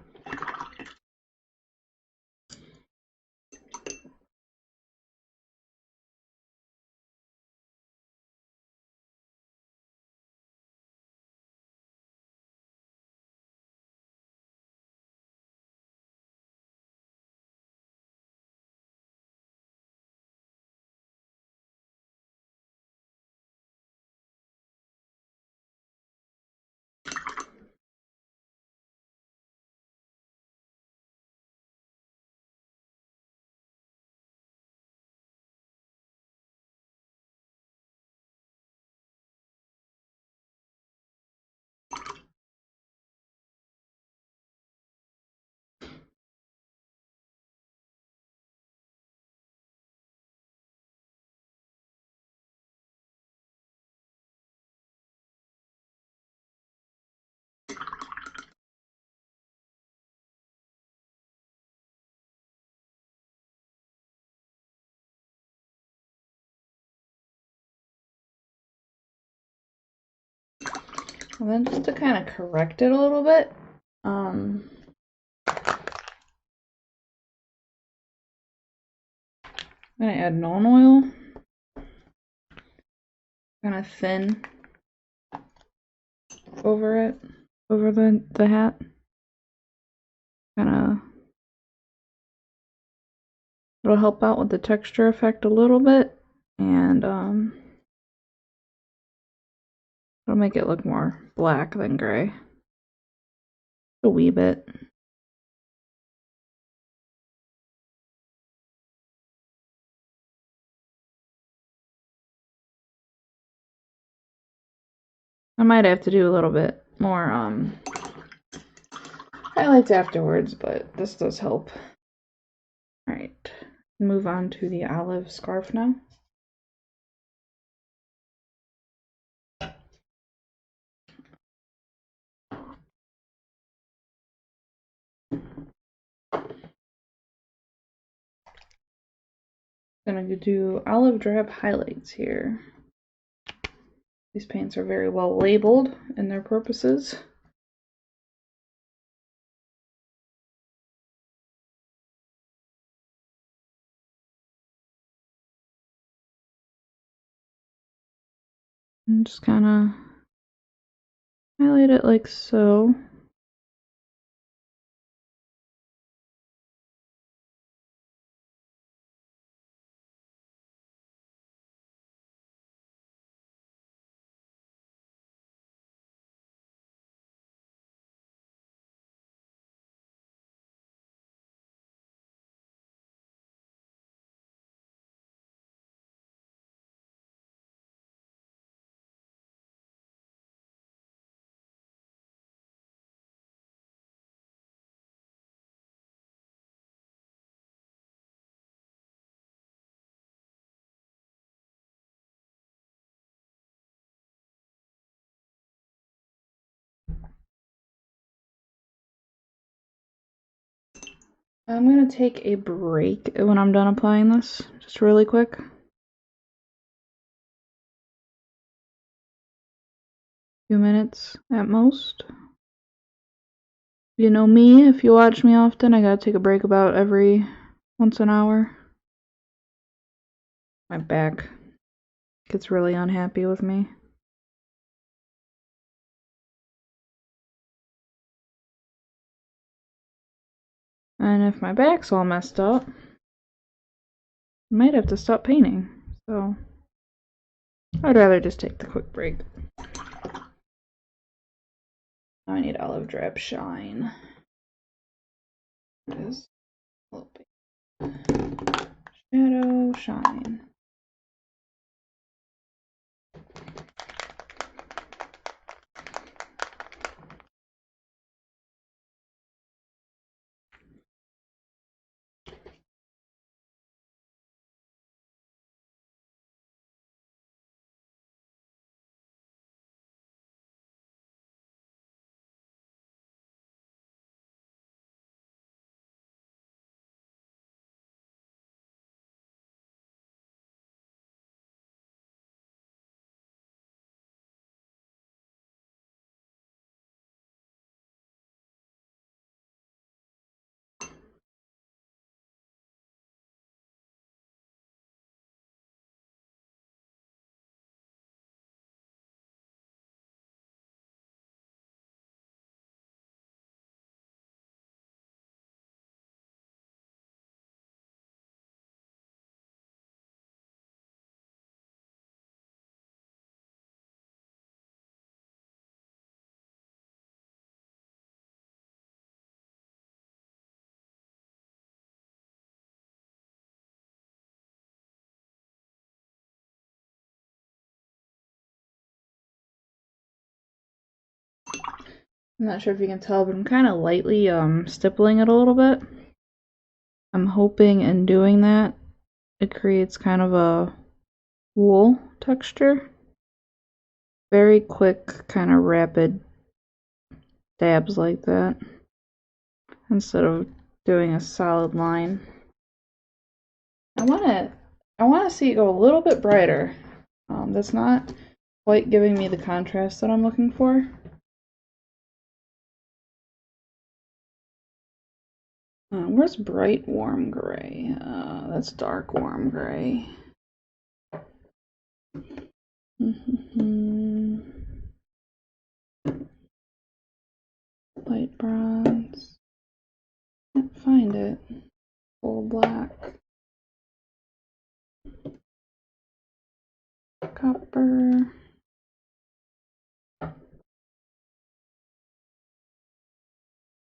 And then just to kind of correct it a little bit, I'm gonna add Nuln Oil. Kind of thin over it, over the hat. Kind of, it'll help out with the texture effect a little bit, and it'll make it look more black than gray. A wee bit. I might have to do a little bit more highlights afterwards, but this does help. Alright, move on to the olive scarf now. Gonna do olive drab highlights here. These paints are very well labeled in their purposes. And just kind of highlight it like so. I'm gonna take a break when I'm done applying this, just really quick. Few minutes at most. You know me, if you watch me often, I gotta take a break about every once an hour. My back gets really unhappy with me. And if my back's all messed up, I might have to stop painting. So I'd rather just take the quick break. Now I need Olive Drab Shine. It is a little bit. Shadow Shine. I'm not sure if you can tell, but I'm kind of lightly stippling it a little bit. I'm hoping in doing that, it creates kind of a wool texture. Very quick, kind of rapid dabs like that, instead of doing a solid line. I want to see it go a little bit brighter. That's not quite giving me the contrast that I'm looking for. Where's bright warm gray? That's dark warm gray. Light bronze. Can't find it. Full black. Copper.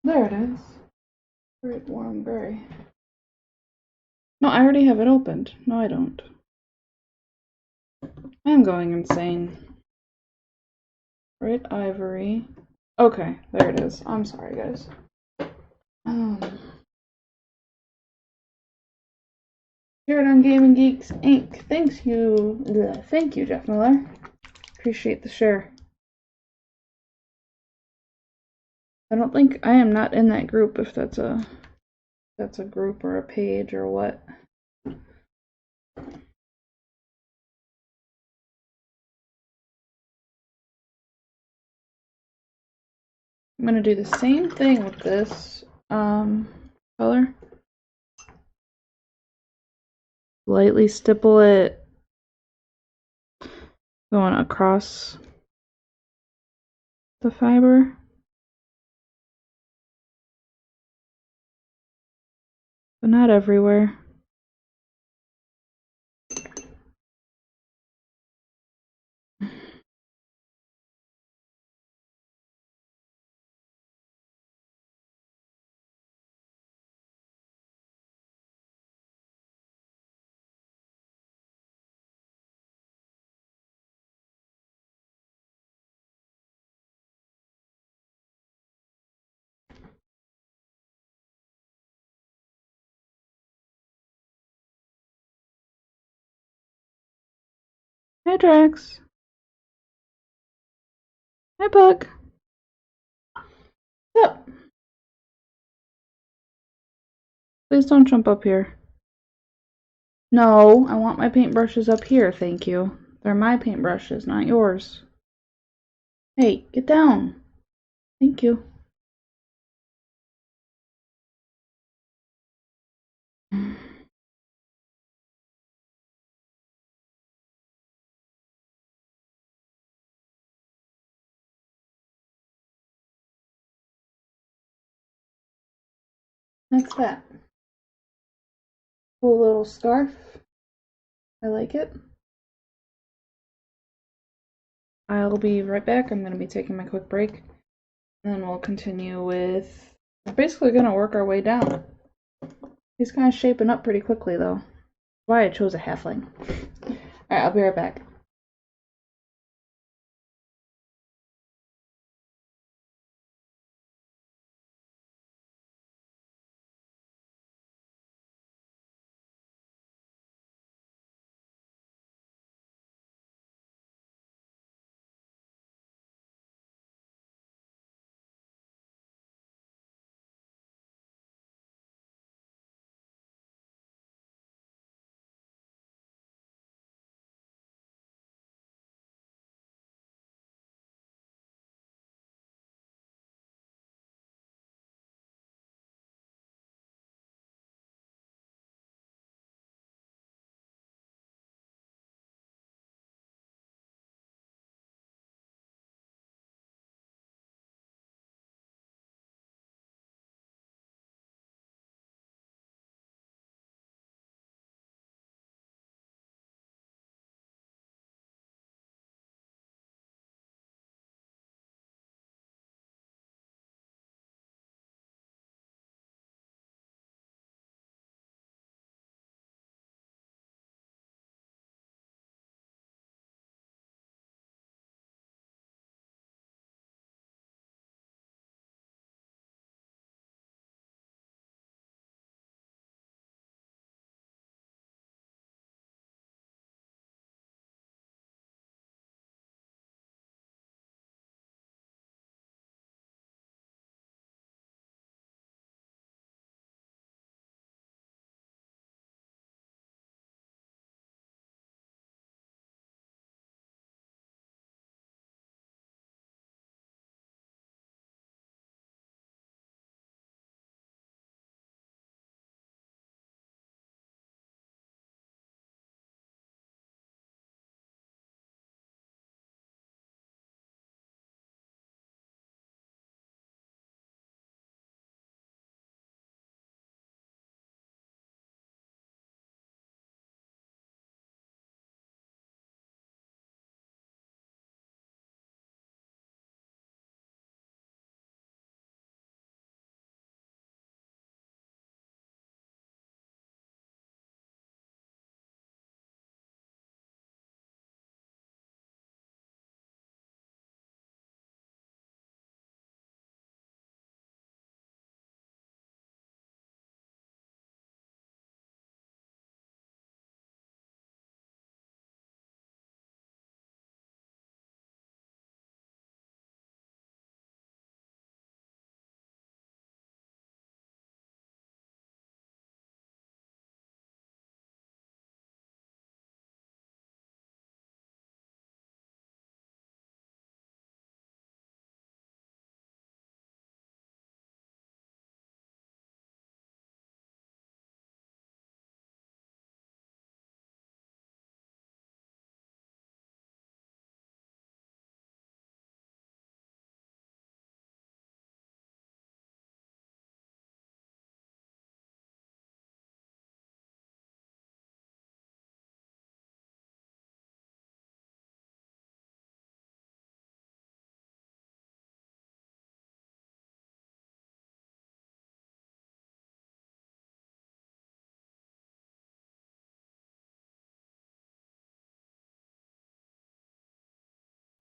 There it is. Bright warm gray. No, I already have it opened. No, I don't. I'm going insane. Bright ivory. Okay, there it is. I'm sorry, guys. Shared on Gaming Geeks Inc. Thank you, Jeff Miller. Appreciate the share. I don't think I am not in that group. If that's a group or a page or what. I'm gonna do the same thing with this color. Lightly stipple it, going across the fiber. But not everywhere. Hi, Drax. Hi, Puck. What's up? Please don't jump up here. No, I want my paintbrushes up here, thank you. They're my paintbrushes, not yours. Hey, get down. Thank you. That's that. Cool little scarf. I like it. I'll be right back. I'm going to be taking my quick break. And then we'll continue with... We're basically going to work our way down. He's kind of shaping up pretty quickly, though. That's why I chose a halfling. Alright, I'll be right back.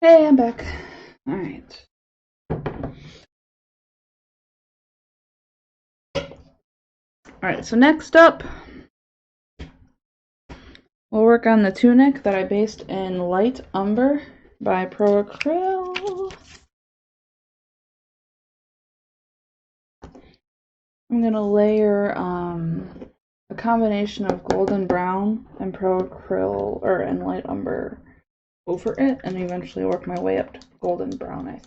Hey, I'm back. Alright. Alright, so next up, we'll work on the tunic that I based in Light Umber by Pro Acryl. I'm gonna layer a combination of golden brown and pro acryl and light umber over it, and eventually work my way up to golden brown. I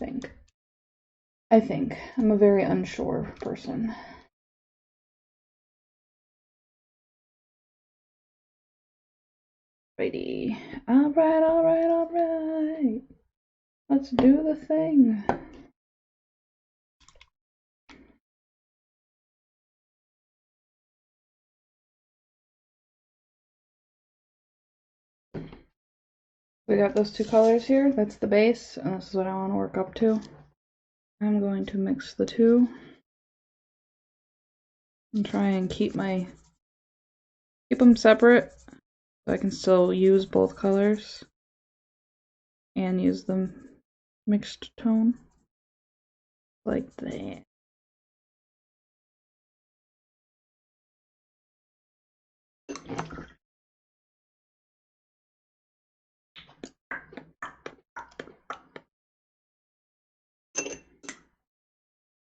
think. I'm a very unsure person. Righty. Alright. Let's do the thing. We got those two colors here. That's the base, and this is what I want to work up to. I'm going to mix the two and try and keep them separate so I can still use both colors and use them mixed tone like that.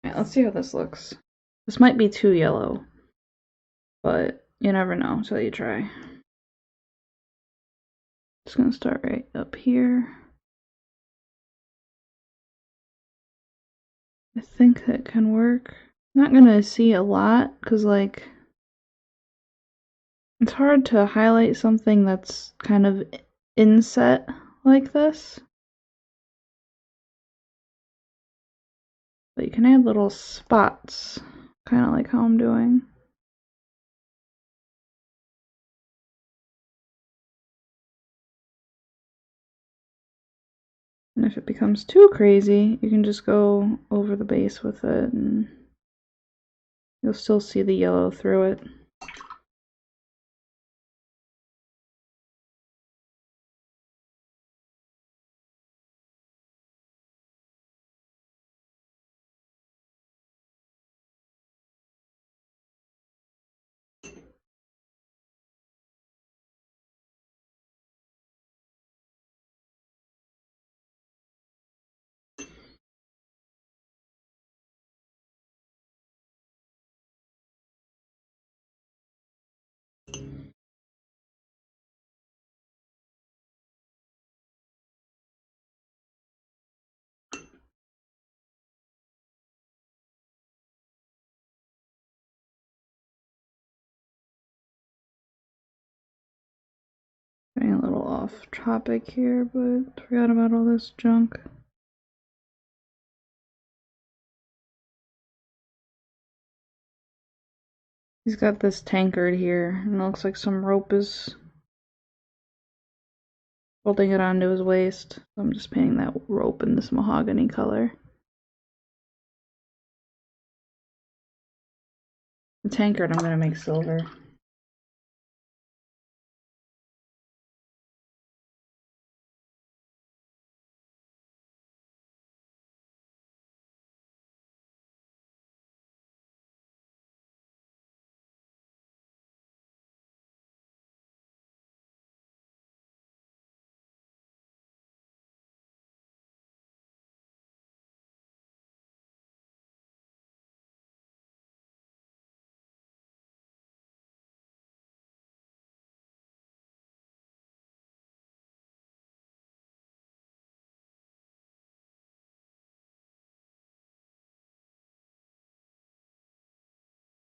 Alright, let's see how this looks. This might be too yellow, but you never know until you try. Just gonna start right up here. I think that can work. I'm not gonna see a lot because, like, it's hard to highlight something that's kind of inset like this. But you can add little spots, kind of like how I'm doing. And if it becomes too crazy, you can just go over the base with it and you'll still see the yellow through it. Getting a little off topic here, but forgot about all this junk. He's got this tankard here, and it looks like some rope is holding it onto his waist. So I'm just painting that rope in this mahogany color. The tankard I'm going to make silver.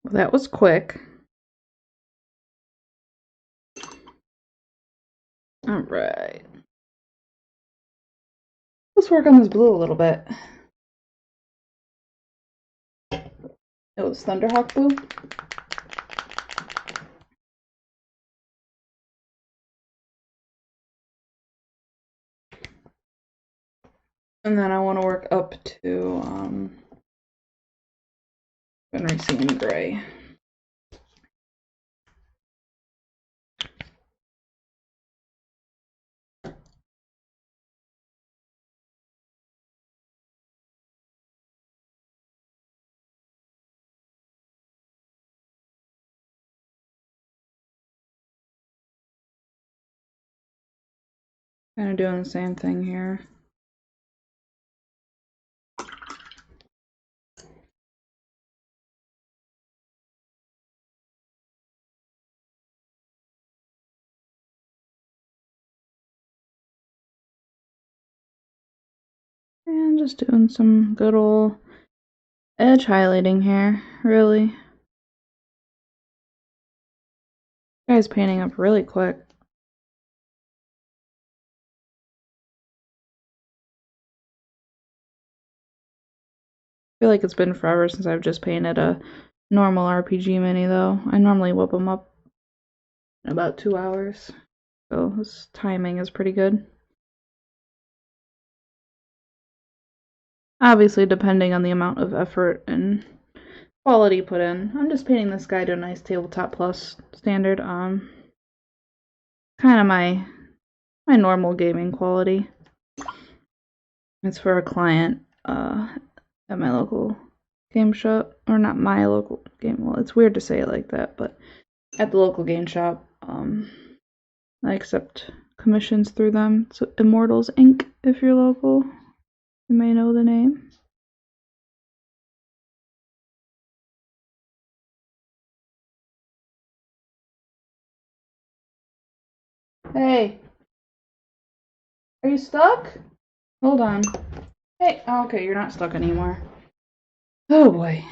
Well, that was quick. Alright. Let's work on this blue a little bit. It was Thunderhawk blue. And then I want to work up to Racine Gray. Kind of doing the same thing here. I'm just doing some good old edge highlighting here, really. Guy's painting up really quick. I feel like it's been forever since I've just painted a normal RPG mini though. I normally whip them up in about 2 hours. So this timing is pretty good. Obviously depending on the amount of effort and quality put in. I'm just painting this guy to a nice tabletop plus standard. Kind of my normal gaming quality. It's for a client at my local game shop, or not my local game. Well, it's weird to say it like that, but at the local game shop, I accept commissions through them. So Immortals Inc. If you're local, you may know the name. Hey, are you stuck? Hold on. Hey, oh, okay, you're not stuck anymore. Oh boy.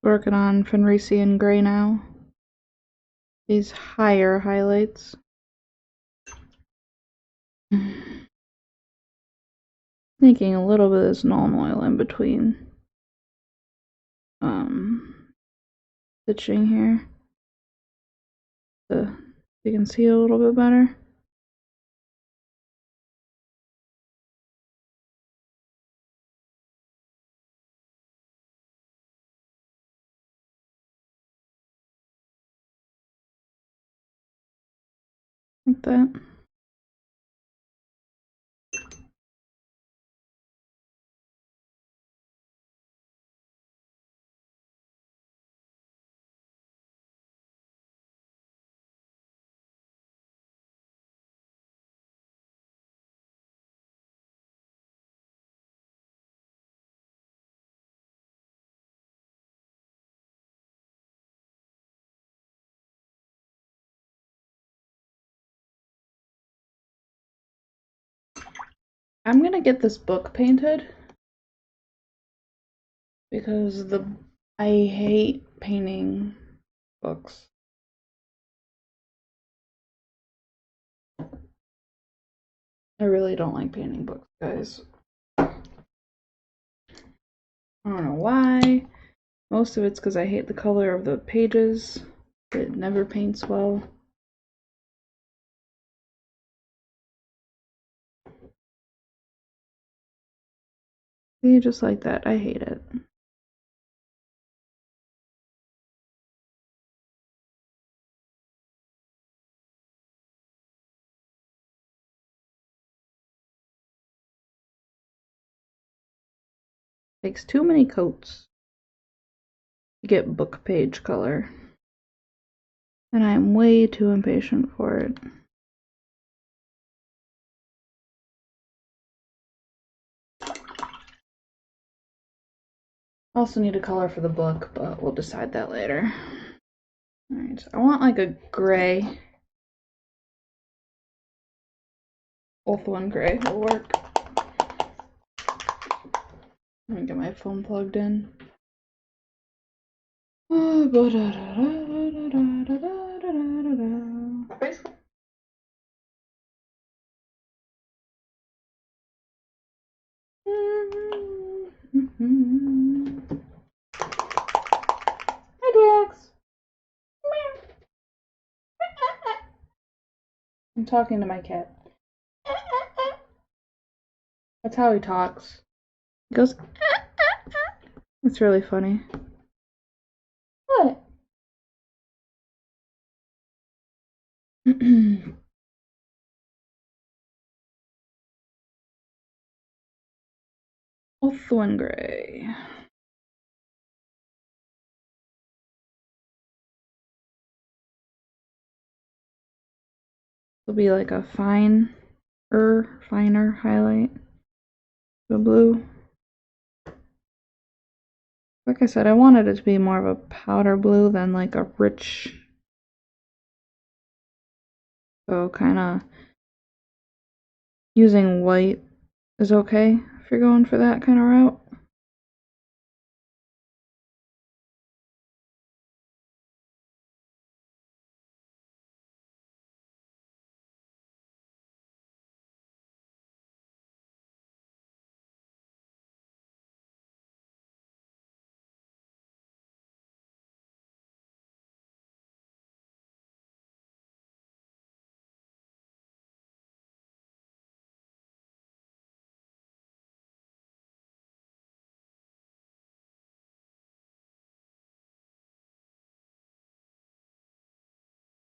Working on Fenrisian Gray now. These higher highlights. Making a little bit of this null oil in between stitching here so you can see it a little bit better. Like that. I'm gonna get this book painted because I hate painting books. I really don't like painting books, guys. I don't know why. Most of it's because I hate the color of the pages. It never paints well. See, just like that. I hate it. Takes too many coats to get book page color. And I'm way too impatient for it. I also need a color for the book, but we'll decide that later. Alright, I want like a gray. Ulthuan gray will work. Let me get my phone plugged in. Hi, Drax. I'm talking to my cat. That's how he talks. He goes. It's really funny. What? Ulthuan gray. It'll be like a finer highlight. The blue. Like I said, I wanted it to be more of a powder blue than like a rich. So kind of using white is okay if you're going for that kind of route.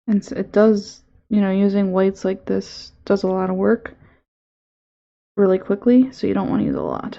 And it does, using whites like this does a lot of work really quickly, so you don't want to use a lot.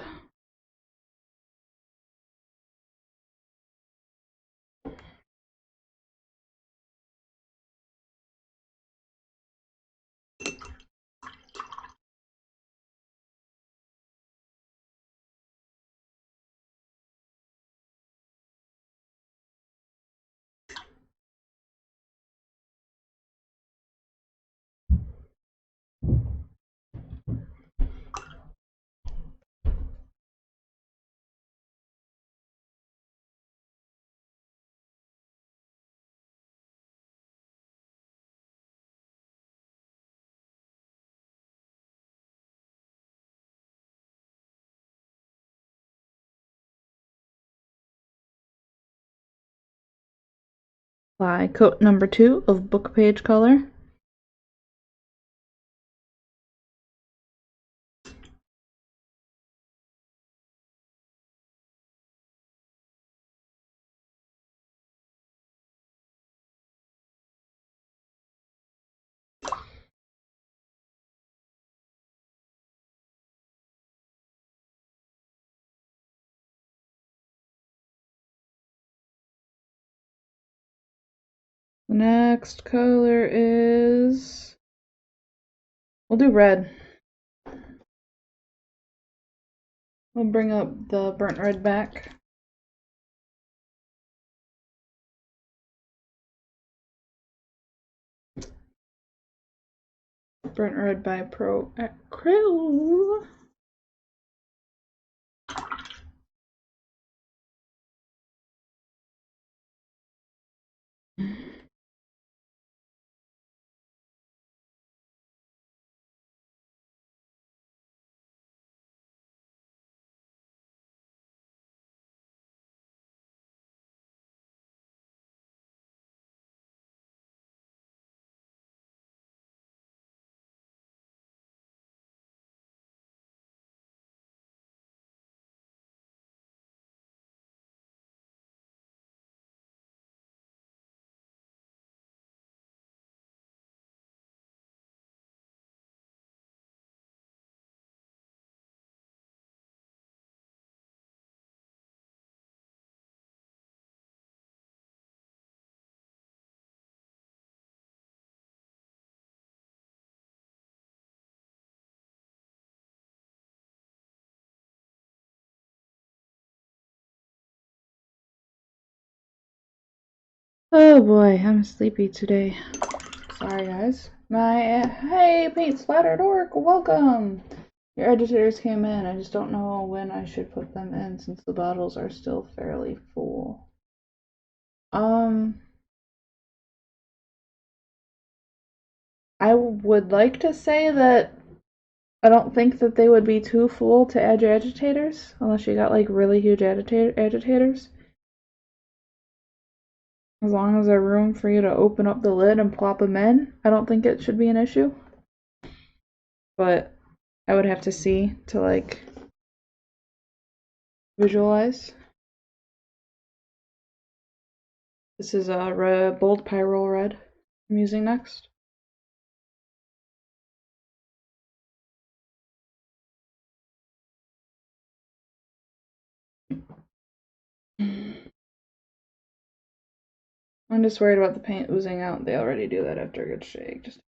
Apply coat number 2 of book page color. The next color is, we'll do red. We'll bring up the burnt red back. Burnt red by Pro Acryl. Oh boy, I'm sleepy today. Sorry guys. Hey, Paint Splattered Orc, welcome! Your agitators came in. I just don't know when I should put them in since the bottles are still fairly full. I would like to say that I don't think that they would be too full to add your agitators, unless you got like really huge agitators. As long as there's room for you to open up the lid and plop them in, I don't think it should be an issue. But I would have to see to like visualize. This is a red, bold pyrrole red I'm using next. I'm just worried about the paint oozing out. They already do that after a good shake. Just,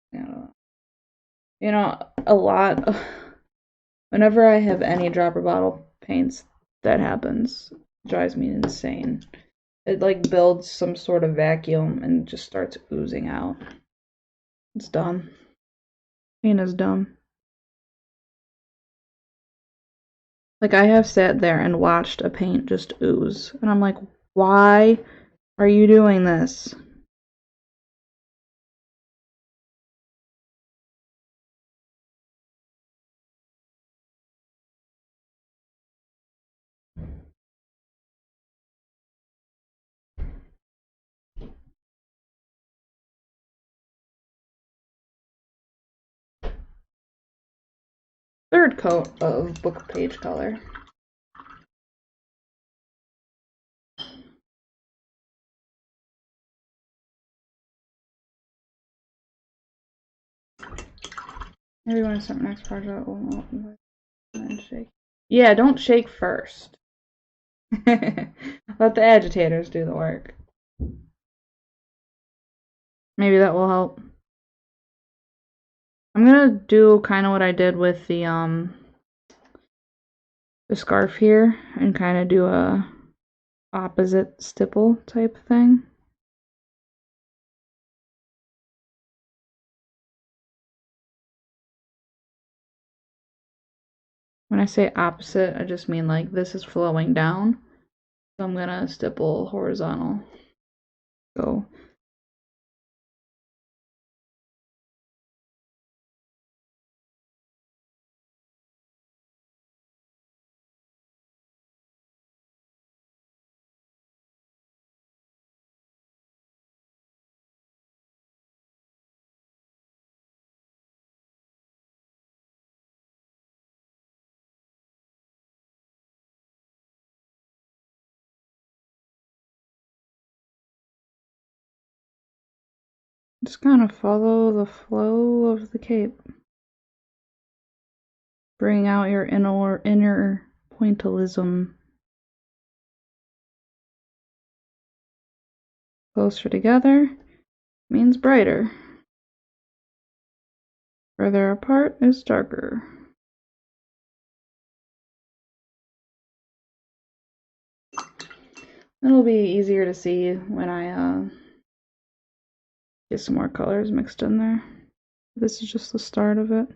a lot. Whenever I have any dropper bottle paints, that happens. It drives me insane. It like builds some sort of vacuum and just starts oozing out. It's dumb. Paint is dumb. Like I have sat there and watched a paint just ooze, and I'm like, why are you doing this? Third coat of book page color. Maybe when I start my next project, and shake. Yeah, don't shake first. Let the agitators do the work. Maybe that will help. I'm gonna do kind of what I did with the scarf here and kind of do a opposite stipple type thing. When I say opposite, I just mean like this is flowing down. So I'm gonna stipple horizontal. Go. Just kind of follow the flow of the cape. Bring out your inner pointillism. Closer together means brighter. Further apart is darker. It'll be easier to see when I get some more colors mixed in there. This is just the start of it.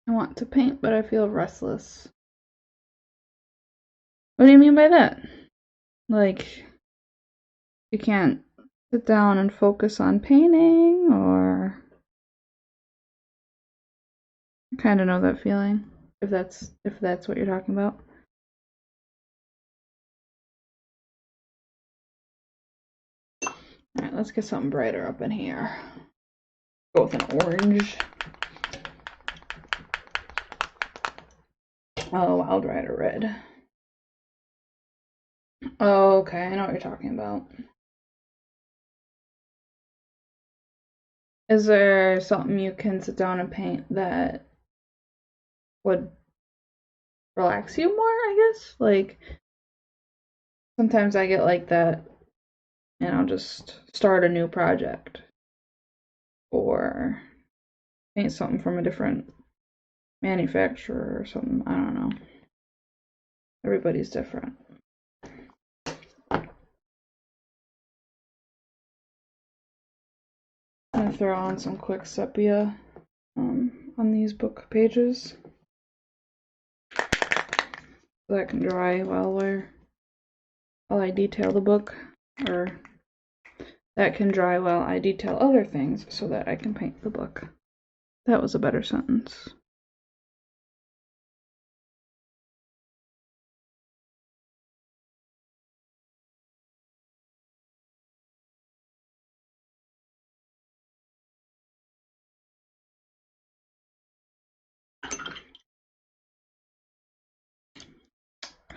I want to paint, but I feel restless. What do you mean by that? Like, you can't sit down and focus on painting, or I kind of know that feeling, if that's what you're talking about. Alright, let's get something brighter up in here. Go with an orange. Oh, Wild Rider red. Oh, okay, I know what you're talking about. Is there something you can sit down and paint that would relax you more, I guess? Like, sometimes I get like that and I'll just start a new project or paint something from a different manufacturer or something. I don't know. Everybody's different. I'm gonna throw on some quick sepia on these book pages so that can dry while I detail the book, or that can dry while I detail other things so that I can paint the book. That was a better sentence.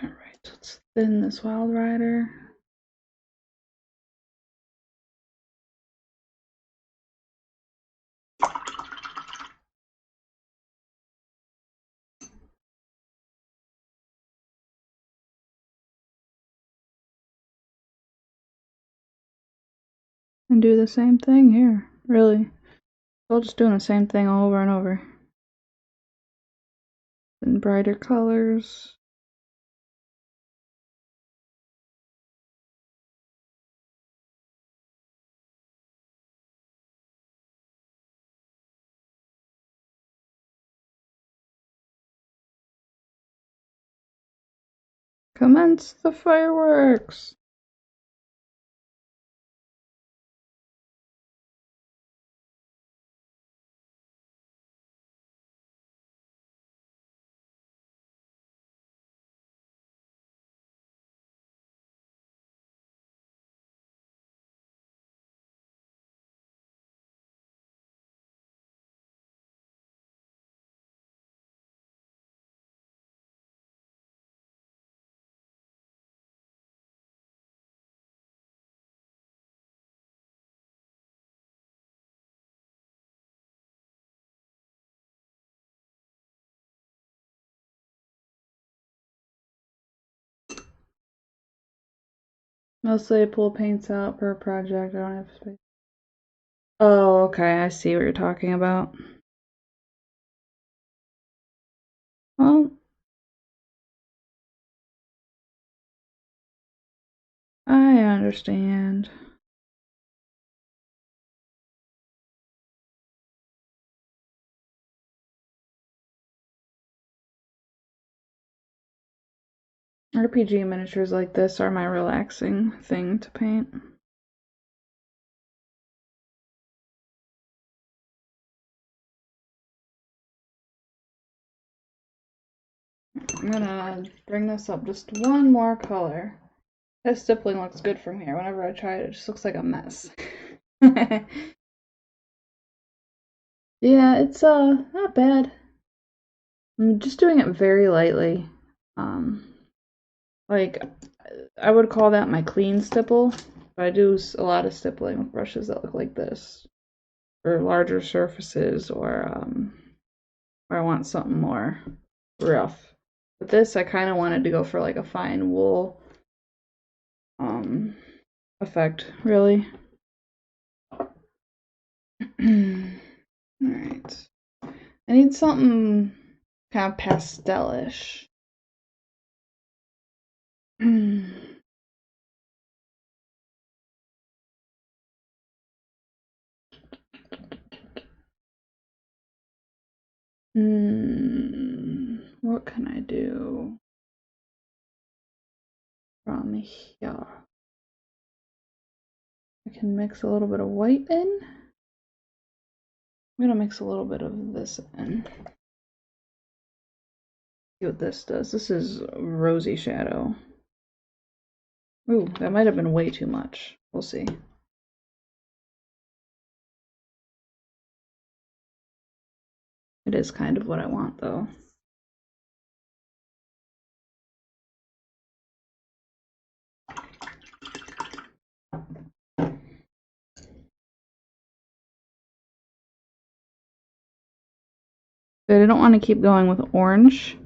Alright, let's thin this Wild Rider. And do the same thing here, really. We're just doing the same thing over and over. In brighter colors. Commence the fireworks! Mostly I pull paints out per project. I don't have space. Oh, okay. I see what you're talking about. Well, I understand. RPG miniatures like this are my relaxing thing to paint. I'm gonna bring this up just one more color. This stippling looks good from here. Whenever I try it, it just looks like a mess. Yeah, it's not bad. I'm just doing it very lightly. Like I would call that my clean stipple, but I do a lot of stippling with brushes that look like this for larger surfaces, or where I want something more rough. But this, I kind of wanted to go for like a fine wool effect, really. Alright. I need something kind of pastelish. What can I do from here? I can mix a little bit of white in. I'm gonna mix a little bit of this in. See what this does. This is rosy shadow. Ooh, that might have been way too much. We'll see. It is kind of what I want, though. But I don't want to keep going with orange.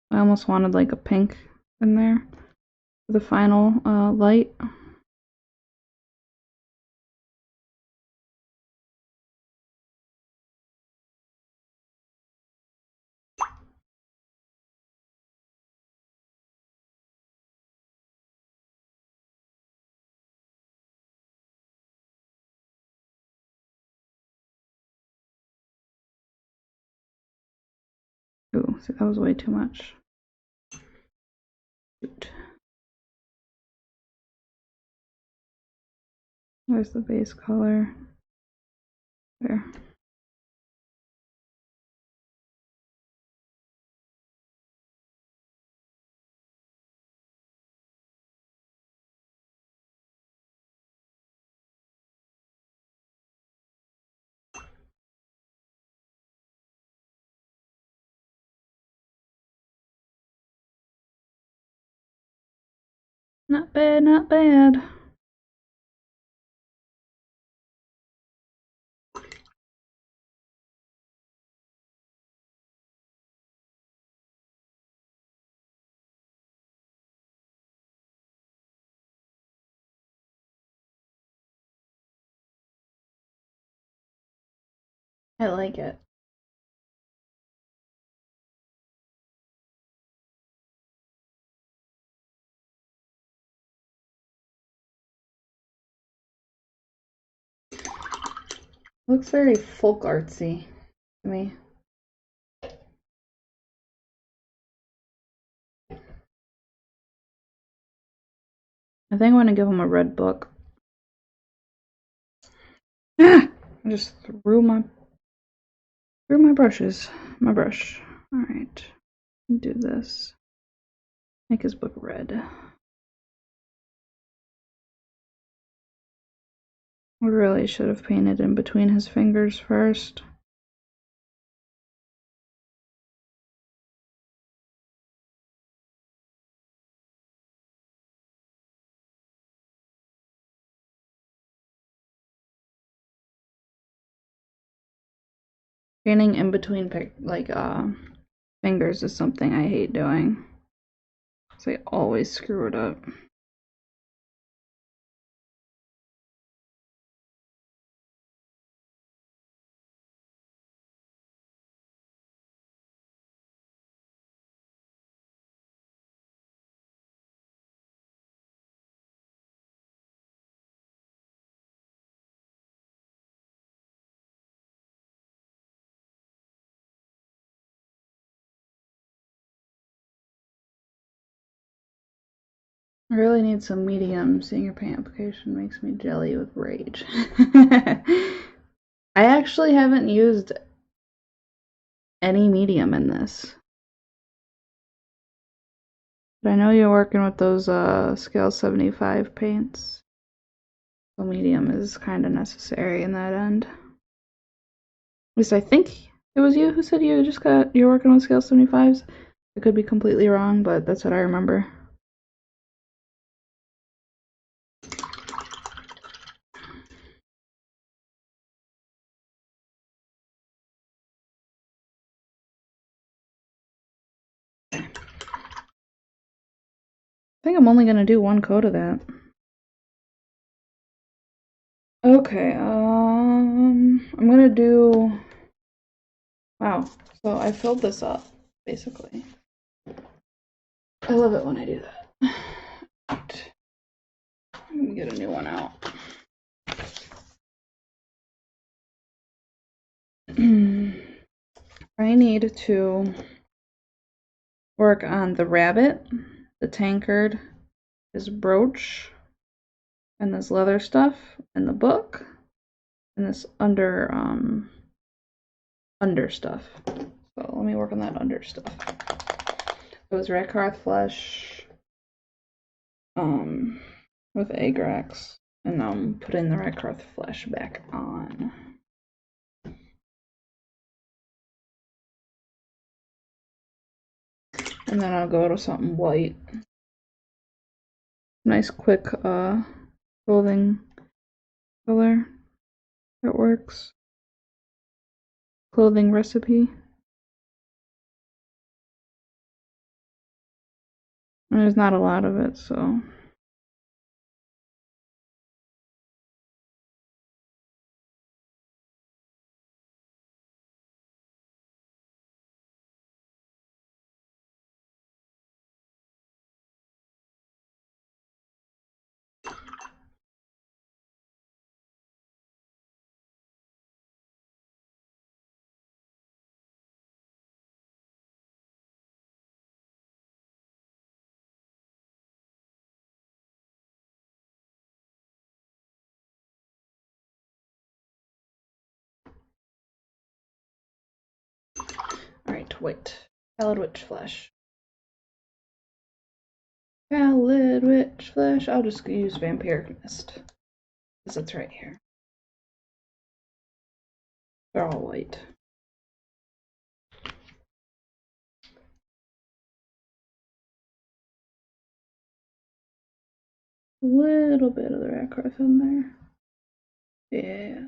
I almost wanted like a pink in there for the final light. Ooh, see, that was way too much. Shoot. Where's the base color? There. Not bad, not bad. I like it. Looks very folk artsy to me. I think I'm gonna give him a red book. Ah! I just threw my brushes. My brush. Alright. Do this. Make his book red. I really should have painted in between his fingers first. Painting in between fingers is something I hate doing. So I always screw it up. I really need some medium. Seeing your paint application makes me jelly with rage. I actually haven't used any medium in this. But I know you're working with those scale 75 paints. So medium is kind of necessary in that end. At least I think it was you who said you're working on scale 75s. I could be completely wrong, but that's what I remember. I think I'm only gonna do one coat of that. Okay, I'm gonna do. Wow, so I filled this up, basically. I love it when I do that. Let me get a new one out. I need to work on the rabbit, the tankard, his brooch, and this leather stuff, and the book, and this under stuff. So let me work on that under stuff. It was red cloth flesh, with Agrax, and putting the red cloth flesh back on. And then I'll go to something white. Nice quick clothing color. works. Clothing recipe. And there's not a lot of it, so. Alright, wait. Pallid witch flesh. Pallid witch flesh. I'll just use vampiric mist. Because it's right here. They're all white. A little bit of the rat earth in there. Yeah.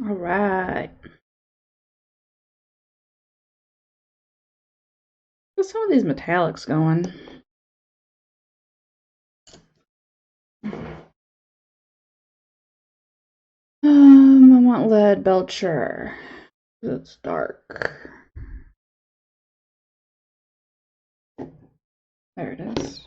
Alright. What's some of these metallics going? I want lead belcher. It's dark. There it is.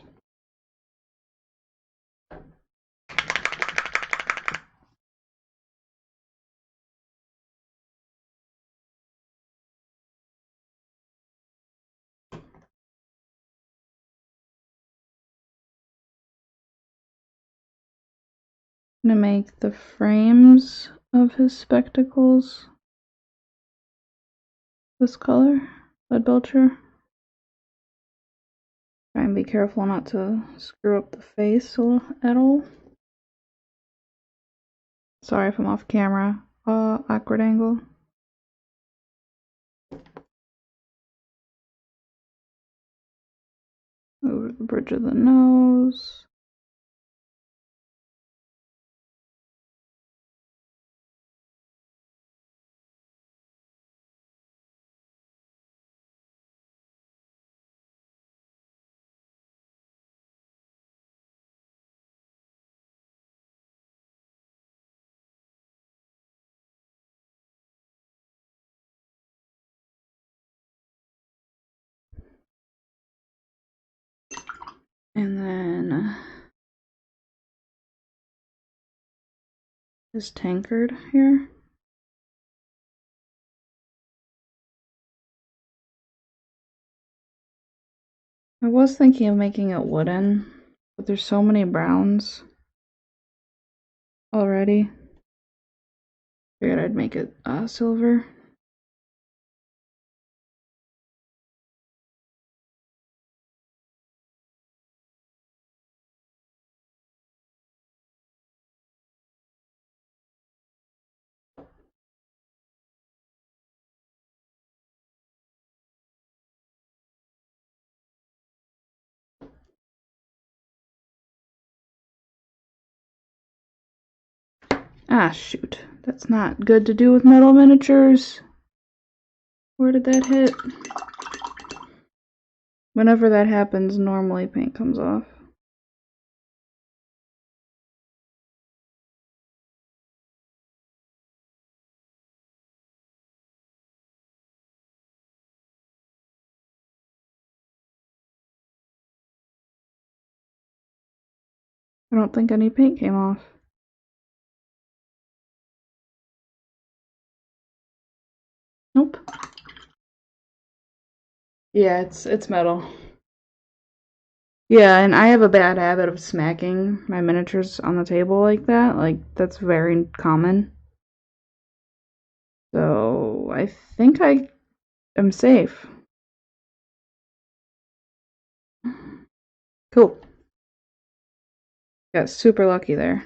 I'm gonna make the frames of his spectacles this color, lead belcher. Try and be careful not to screw up the face at all. Sorry if I'm off camera. Awkward angle. Over the bridge of the nose. And then this tankard here. I was thinking of making it wooden, but there's so many browns already. Figured I'd make it silver. Ah, shoot. That's not good to do with metal miniatures. Where did that hit? Whenever that happens, normally paint comes off. I don't think any paint came off. Nope. Yeah, it's metal. Yeah, and I have a bad habit of smacking my miniatures on the table like that. Like, that's very common. So, I think I am safe. Cool. Got super lucky there.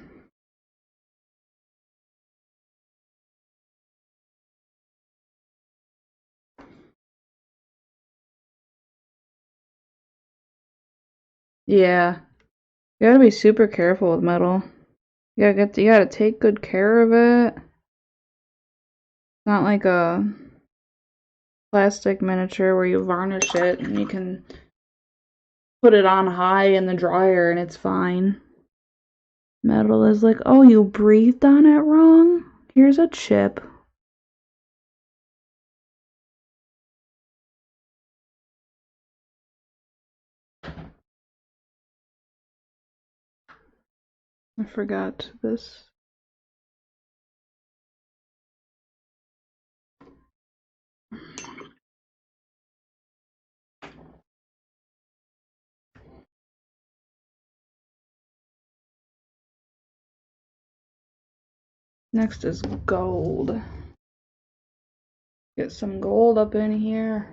Yeah. You gotta be super careful with metal. You gotta take good care of it. It's not like a plastic miniature where you varnish it and you can put it on high in the dryer and it's fine. Metal is like, oh, you breathed on it wrong? Here's a chip. I forgot this. Next is gold. Get some gold up in here.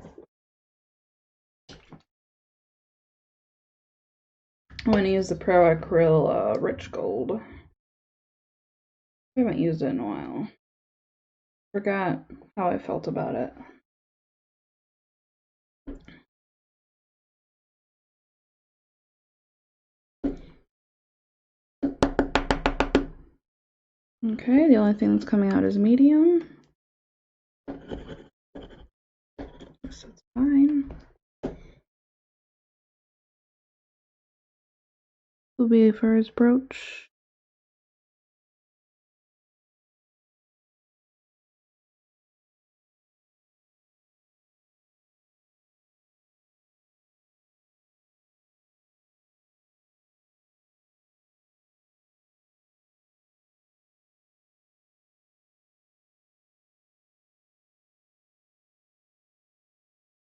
I'm going to use the Pro Acryl Rich Gold. I haven't used it in a while. Forgot how I felt about it. Okay, the only thing that's coming out is medium. Guess that's fine. Will be for his brooch.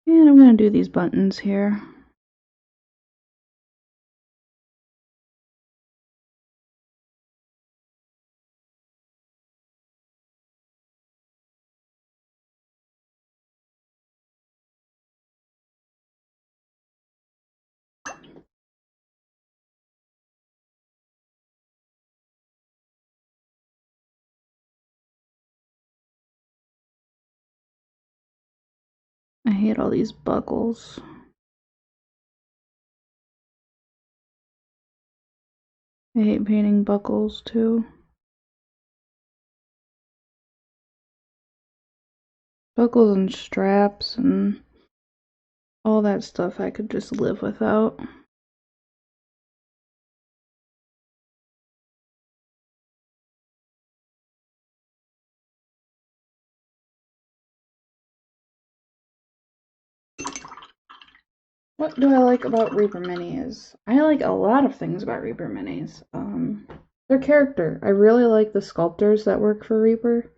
And I'm going to do these buttons here. I hate all these buckles. I hate painting buckles too. Buckles and straps and all that stuff I could just live without. What do I like about Reaper Minis? I like a lot of things about Reaper Minis. Their character. I really like the sculptors that work for Reaper.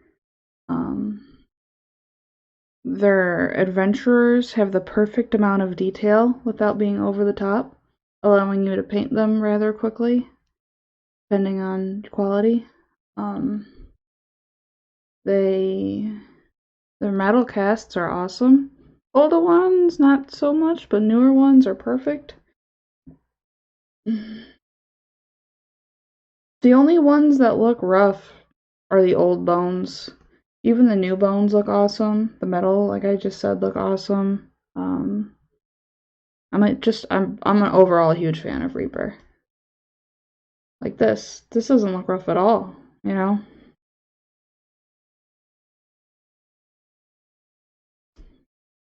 Their adventurers have the perfect amount of detail without being over the top, allowing you to paint them rather quickly, depending on quality. Their metal casts are awesome. Older ones, not so much, but newer ones are perfect. The only ones that look rough are the old bones. Even the new bones look awesome. The metal, like I just said, look awesome. I'm an overall huge fan of Reaper. Like this doesn't look rough at all, you know?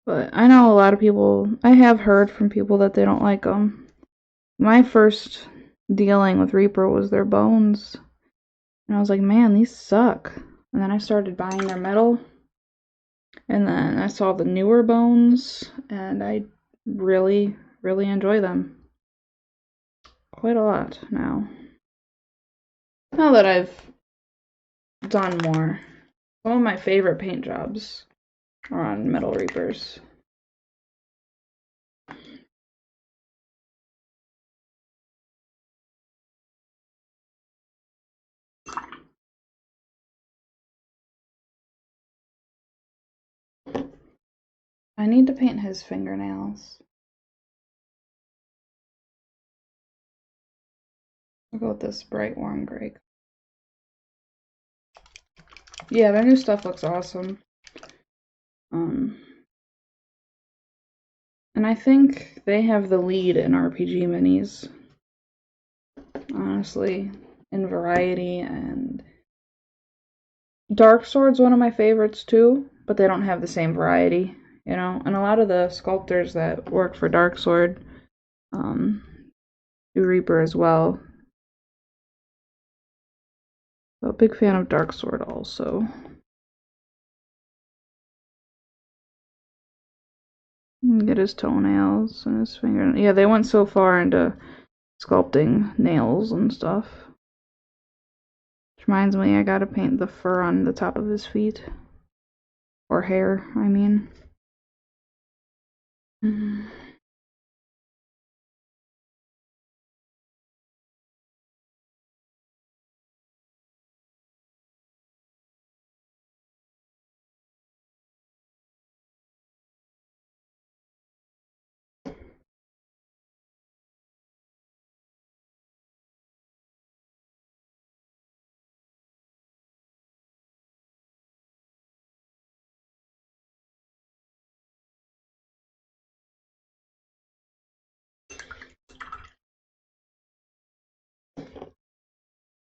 But I know a lot of people, I have heard from people that they don't like them. My first dealing with Reaper was their bones. And I was like, man, these suck. And then I started buying their metal. And then I saw the newer bones, and I really, really enjoy them. Quite a lot now. Now that I've done more, some of my favorite paint jobs are on Metal Reapers. I need to paint his fingernails. I'll go with this bright warm gray. Yeah, their new stuff looks awesome. And I think they have the lead in RPG minis. Honestly, in variety, and Dark Sword's one of my favorites too, but they don't have the same variety, you know. And a lot of the sculptors that work for Dark Sword do Reaper as well. So a big fan of Dark Sword also. Get his toenails and his finger. Yeah, they went so far into sculpting nails and stuff. Which reminds me, I gotta paint the fur on the top of his feet. Or hair, I mean.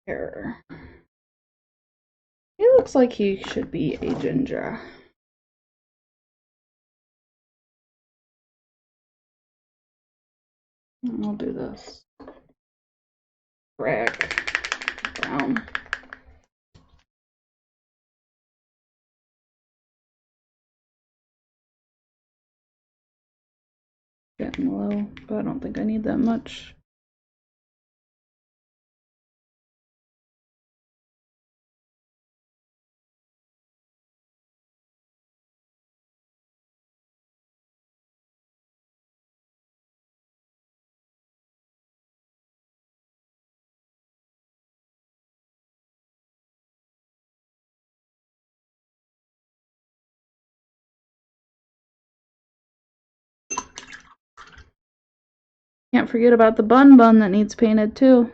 Here. He looks like he should be a ginger. I'll do this. Brown. Getting low, but I don't think I need that much. Can't forget about the bun that needs painted too.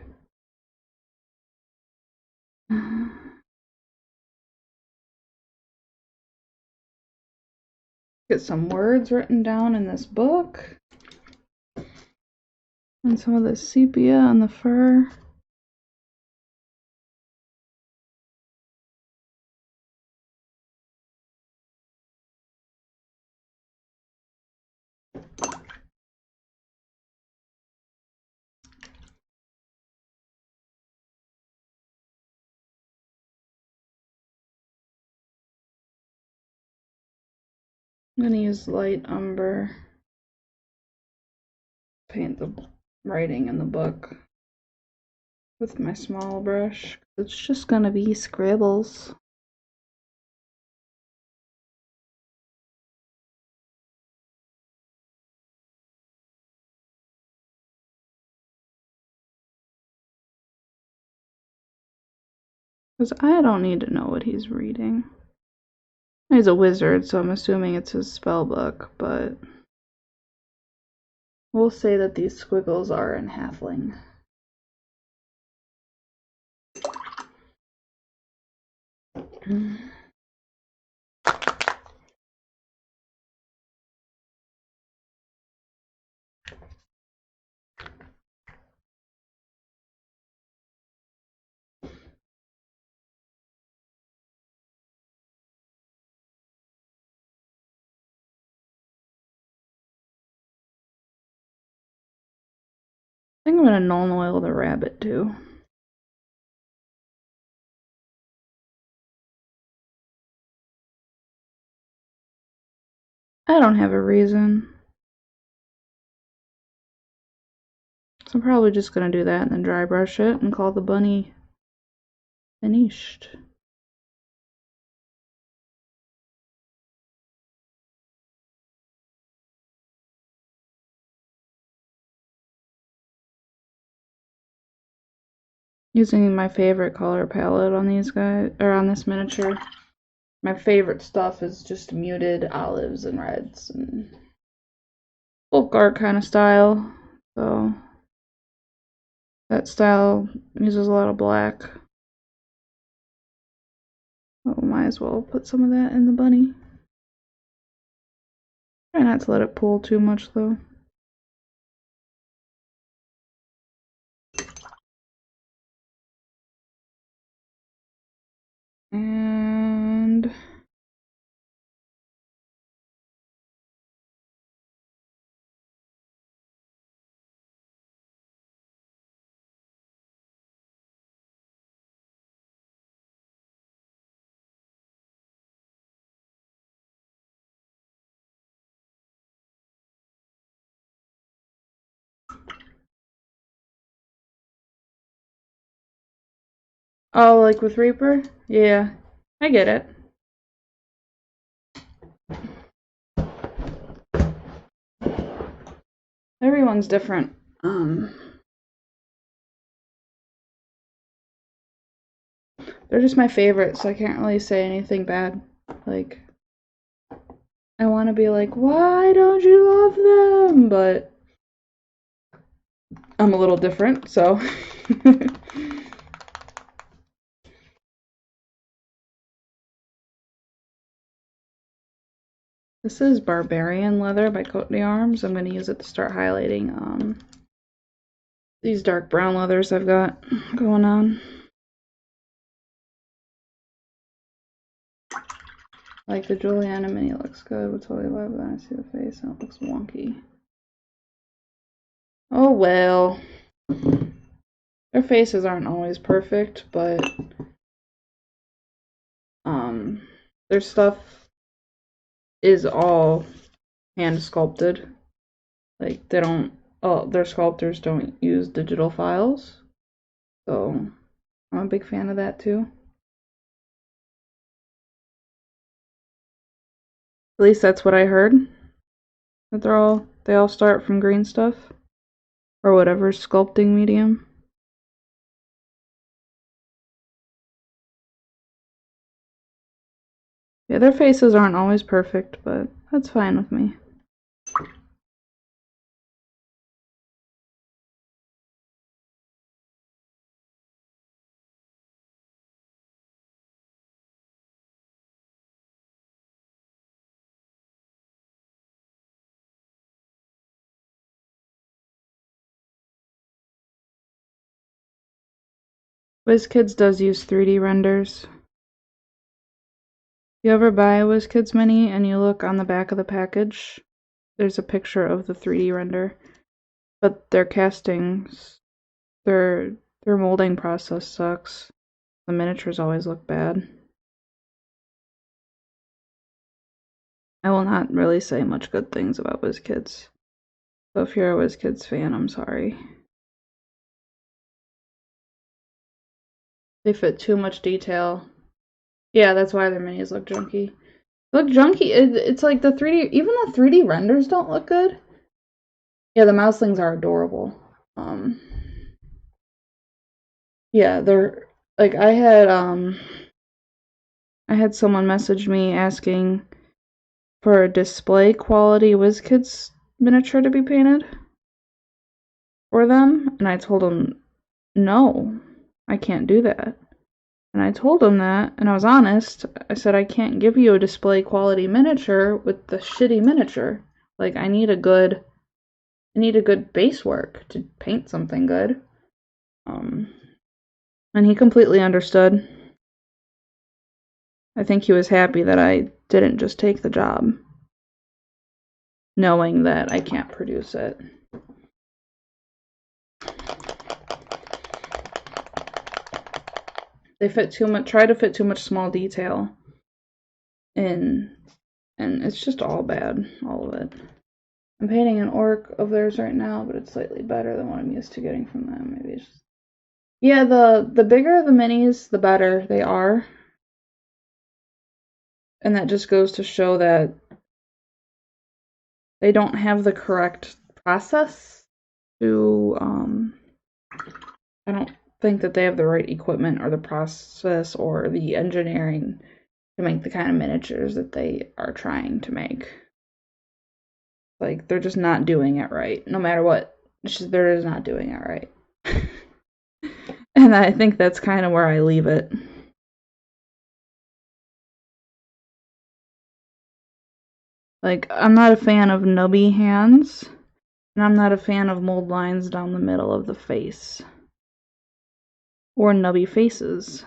Get some words written down in this book. And some of the sepia on the fur. I'm going to use light umber. Paint the writing in the book with my small brush. It's just going to be scribbles. Because I don't need to know what he's reading. He's a wizard, so I'm assuming it's his spell book, but we'll say that these squiggles are in Halfling. I think I'm going to null oil the rabbit too. I don't have a reason. So I'm probably just going to do that and then dry brush it and call the bunny finished. Using my favorite color palette on these guys, or on this miniature. My favorite stuff is just muted olives and reds and folk art kind of style. So that style uses a lot of black. Oh, might as well put some of that in the bunny. Try not to let it pull too much though. And oh, like with Reaper? Yeah, I get it. Everyone's different. They're just my favorites, so I can't really say anything bad. Like, I want to be like, why don't you love them? But I'm a little different, so. This is Barbarian Leather by Cote d'Arms. I'm going to use it to start highlighting these dark brown leathers I've got going on. Like the Juliana mini looks good. Would totally love that. I see the face and it looks wonky. Oh well. Their faces aren't always perfect, but their stuff is all hand sculpted. Like they don't, oh, their sculptors don't use digital files. So I'm a big fan of that too. At least that's what I heard. That they all start from green stuff or whatever sculpting medium. Yeah, their faces aren't always perfect, but that's fine with me. WizKids does use 3D renders. If you ever buy a WizKids Mini and you look on the back of the package, there's a picture of the 3D render. But their castings, their molding process sucks. The miniatures always look bad. I will not really say much good things about WizKids. So if you're a WizKids fan, I'm sorry. They fit too much detail. Yeah, that's why their minis look junky. Look junky. It's like the 3D, even the 3D renders don't look good. Yeah, the mouselings are adorable. Yeah, they're like I had someone message me asking for a display quality WizKids miniature to be painted for them, and I told him no, I can't do that. And I told him that, and I was honest. I said I can't give you a display quality miniature with the shitty miniature. Like I need a good base work to paint something good. And he completely understood. I think he was happy that I didn't just take the job, knowing that I can't produce it. They try to fit too much small detail in, and it's just all bad, all of it. I'm painting an orc of theirs right now, but it's slightly better than what I'm used to getting from them. Maybe it's just Yeah, the bigger the minis, the better they are. And that just goes to show that they don't have the correct process to, I don't think that they have the right equipment or the process or the engineering to make the kind of miniatures that they are trying to make. Like, they're just not doing it right. No matter what, they're just not doing it right. And I think that's kind of where I leave it. Like, I'm not a fan of nubby hands, and I'm not a fan of mold lines down the middle of the face. Or nubby faces.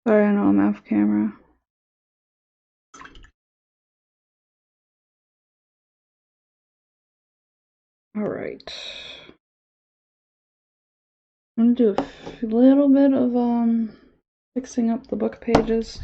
Sorry, I know I'm off camera. Alright. I'm gonna do a little bit of fixing up the book pages.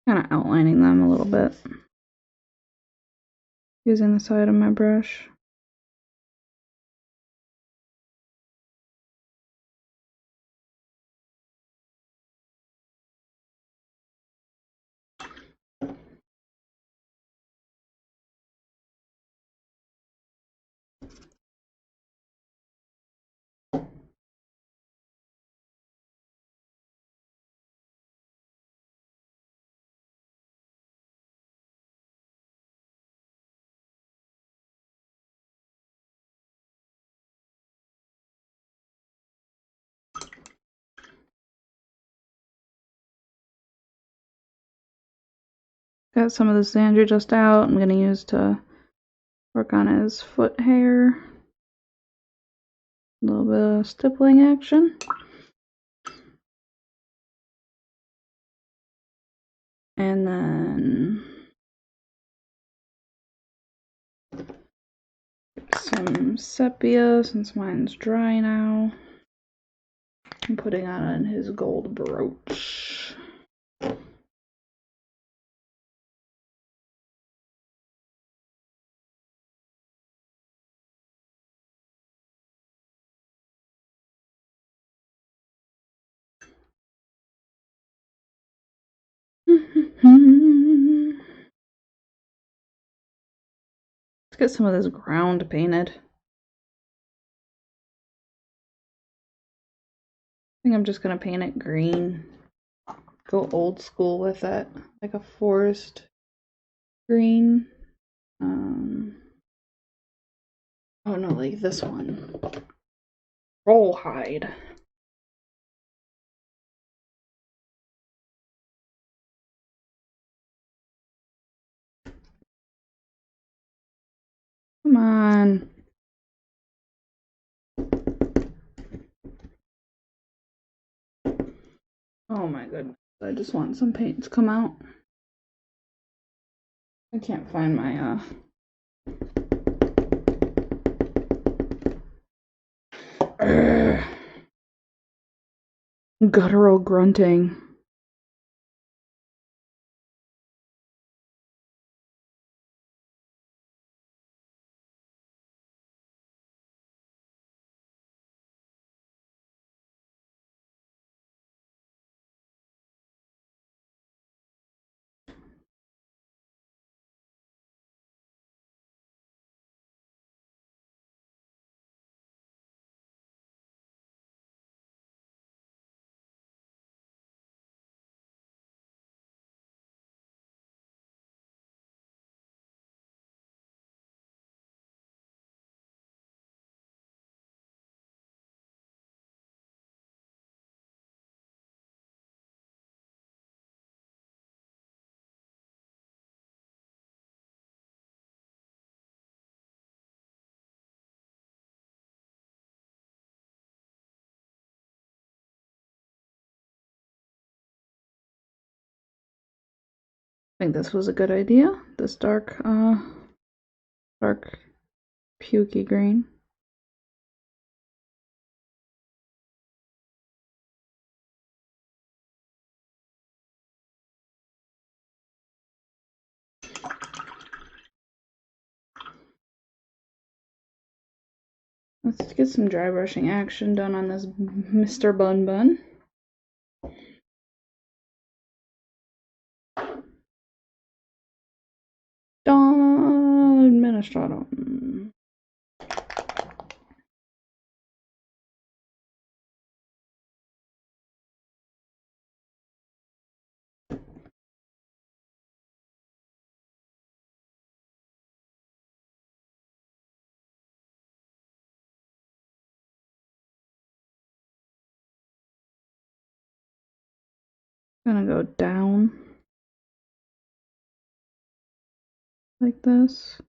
Kind of outlining them a little bit using the side of my brush. Got some of the Xandria just out. I'm going to use to work on his foot hair. A little bit of stippling action. And then some sepia, since mine's dry now. I'm putting on his gold brooch. Let's get some of this ground painted. I think I'm just gonna paint it green. Go old school with it, like a forest green. Oh no, like this one. Rollhide. Come on. Oh my goodness. I just want some paint to come out. I can't find my guttural grunting. I think this was a good idea. This dark pukey green. Let's get some dry brushing action done on this Mr. Bun Bun. Don Administratum. Gonna go down like this.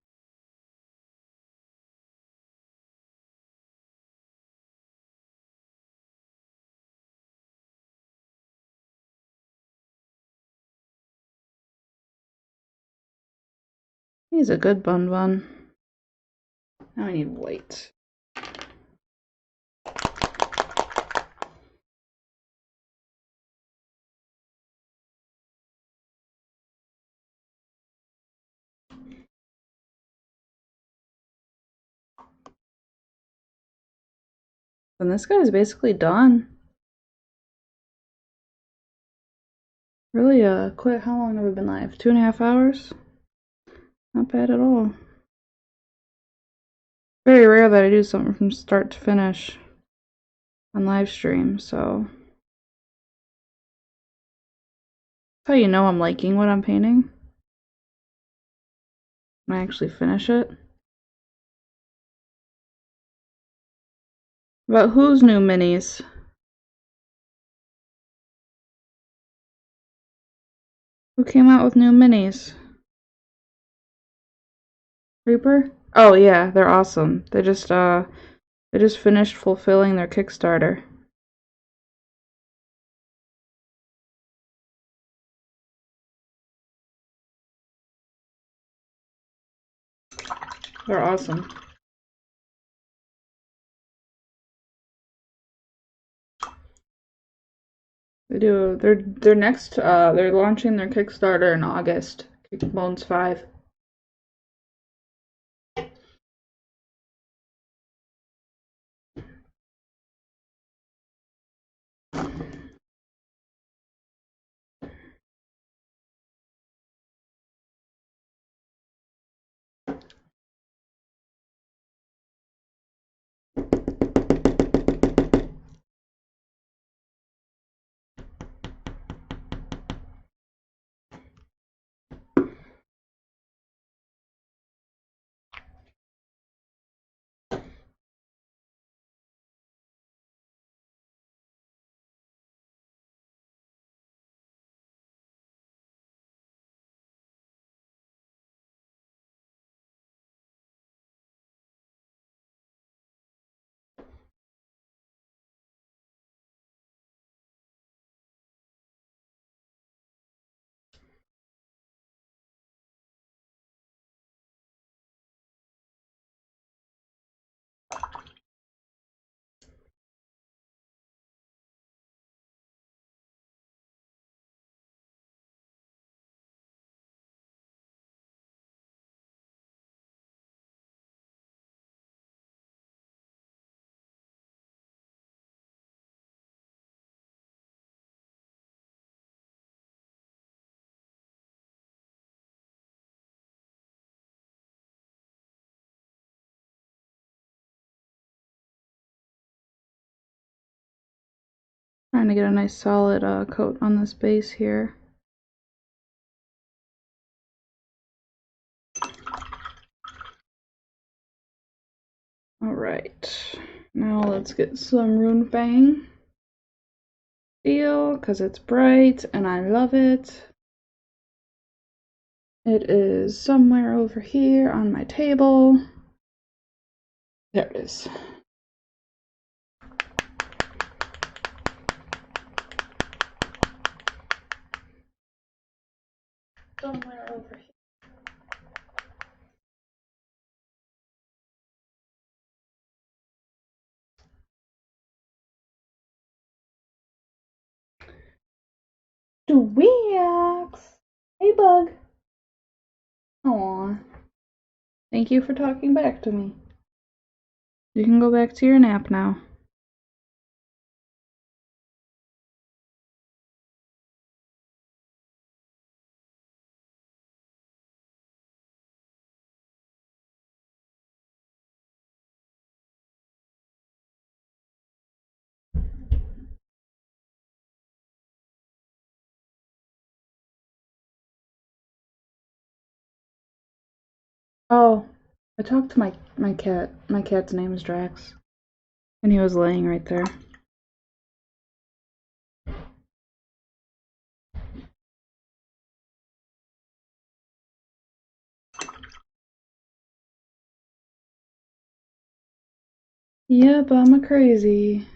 He's a good bun bun. Now I need white. And this guy's basically done. Really quick. How long have we been live? 2.5 hours? Not bad at all. Very rare that I do something from start to finish on live stream, so that's how you know I'm liking what I'm painting. When I actually finish it. About whose new minis? Who came out with new minis? Reaper? Oh yeah, they're awesome. They just finished fulfilling their Kickstarter. They're awesome. They do. They're next. They're launching their Kickstarter in August. Bones 5. Trying to get a nice solid coat on this base here. Alright, now let's get some Rune Fang steel because it's bright and I love it. It is somewhere over here on my table. There it is. Somewhere over here. Dweex! Hey, bug. Aw. Thank you for talking back to me. You can go back to your nap now. Oh, I talked to my cat. My cat's name is Drax. And he was laying right there. Yep, I'm a crazy.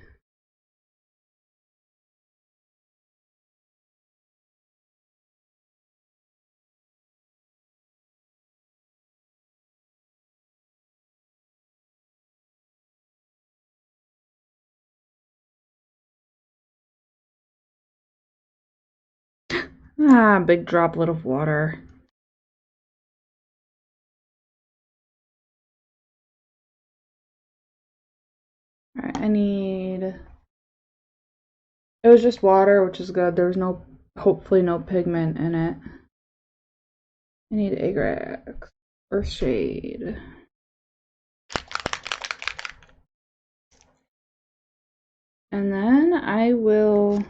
Ah, big droplet of water. Alright, I need... It was just water, which is good. There was no, hopefully no pigment in it. I need Agrax. Earthshade. And then I will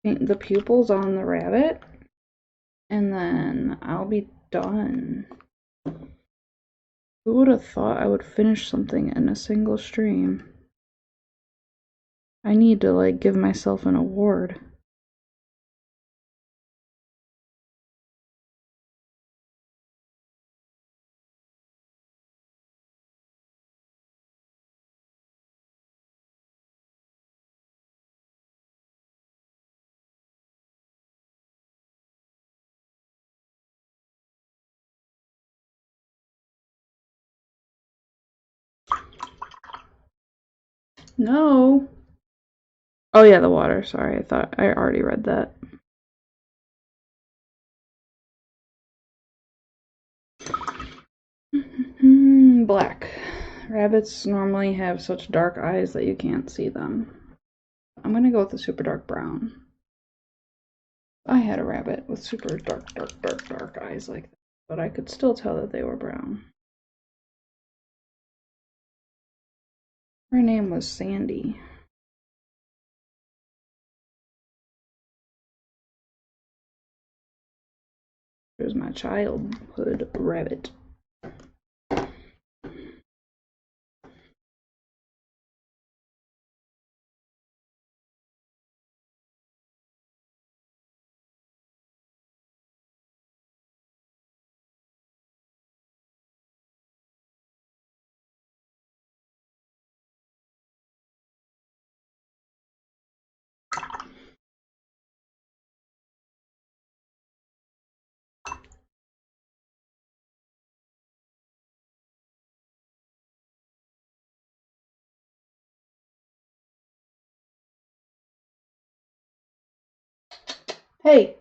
paint the pupils on the rabbit. And then I'll be done. Who would have thought I would finish something in a single stream? I need to, like, give myself an award. No. Oh yeah, the water. Sorry, I thought I already read that. Black. Rabbits normally have such dark eyes that you can't see them. I'm gonna go with the super dark brown. I had a rabbit with super dark eyes like that, but I could still tell that they were brown. Her name was Sandy. It was my childhood rabbit. Hey!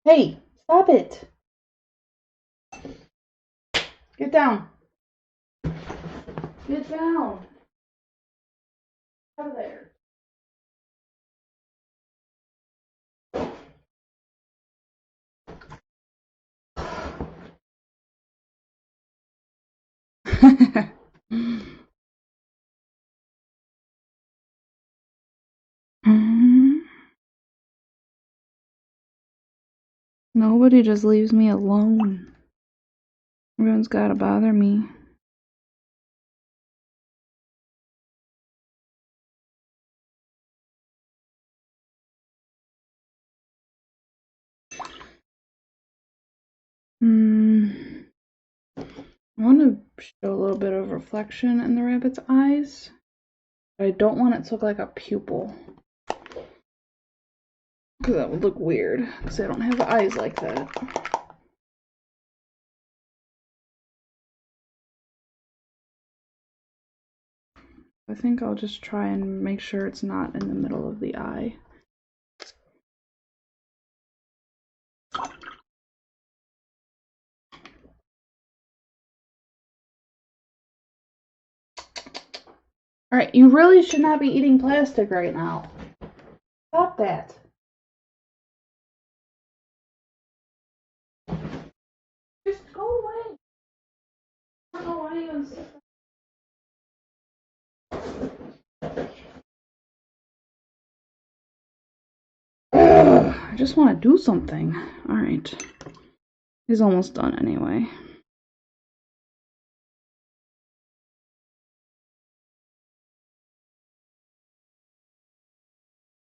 Hey! Stop it! Get down! Get down! Out of there! Nobody just leaves me alone. Everyone's gotta bother me. I want to show a little bit of reflection in the rabbit's eyes, but I don't want it to look like a pupil, because that would look weird, because I don't have eyes like that. I think I'll just try and make sure it's not in the middle of the eye. Alright, you really should not be eating plastic right now. Stop that. Just go away. I don't know why you insist. I just want to do something. Alright. He's almost done anyway.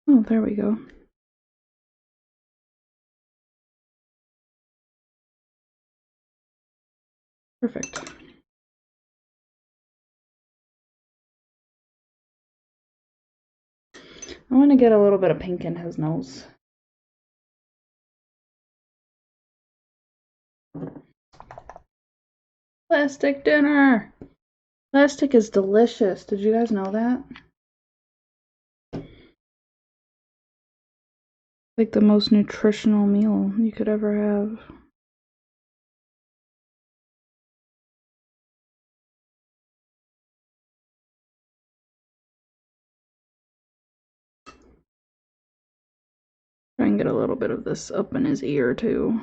Oh, there we go. Perfect. I want to get a little bit of pink in his nose. Plastic dinner! Plastic is delicious. Did you guys know that? Like the most nutritional meal you could ever have. Try and get a little bit of this up in his ear too.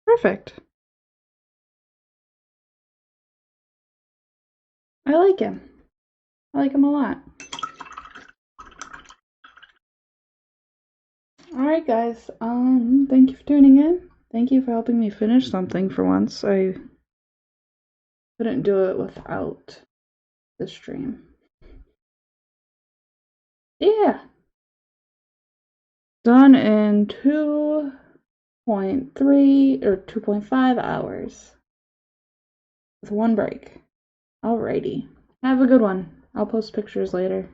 Perfect. I like him. I like him a lot. Alright guys, thank you for tuning in. Thank you for helping me finish something for once. I couldn't do it without the stream. Yeah. Done in 2.3 or 2.5 hours. With one break. Alrighty. Have a good one. I'll post pictures later.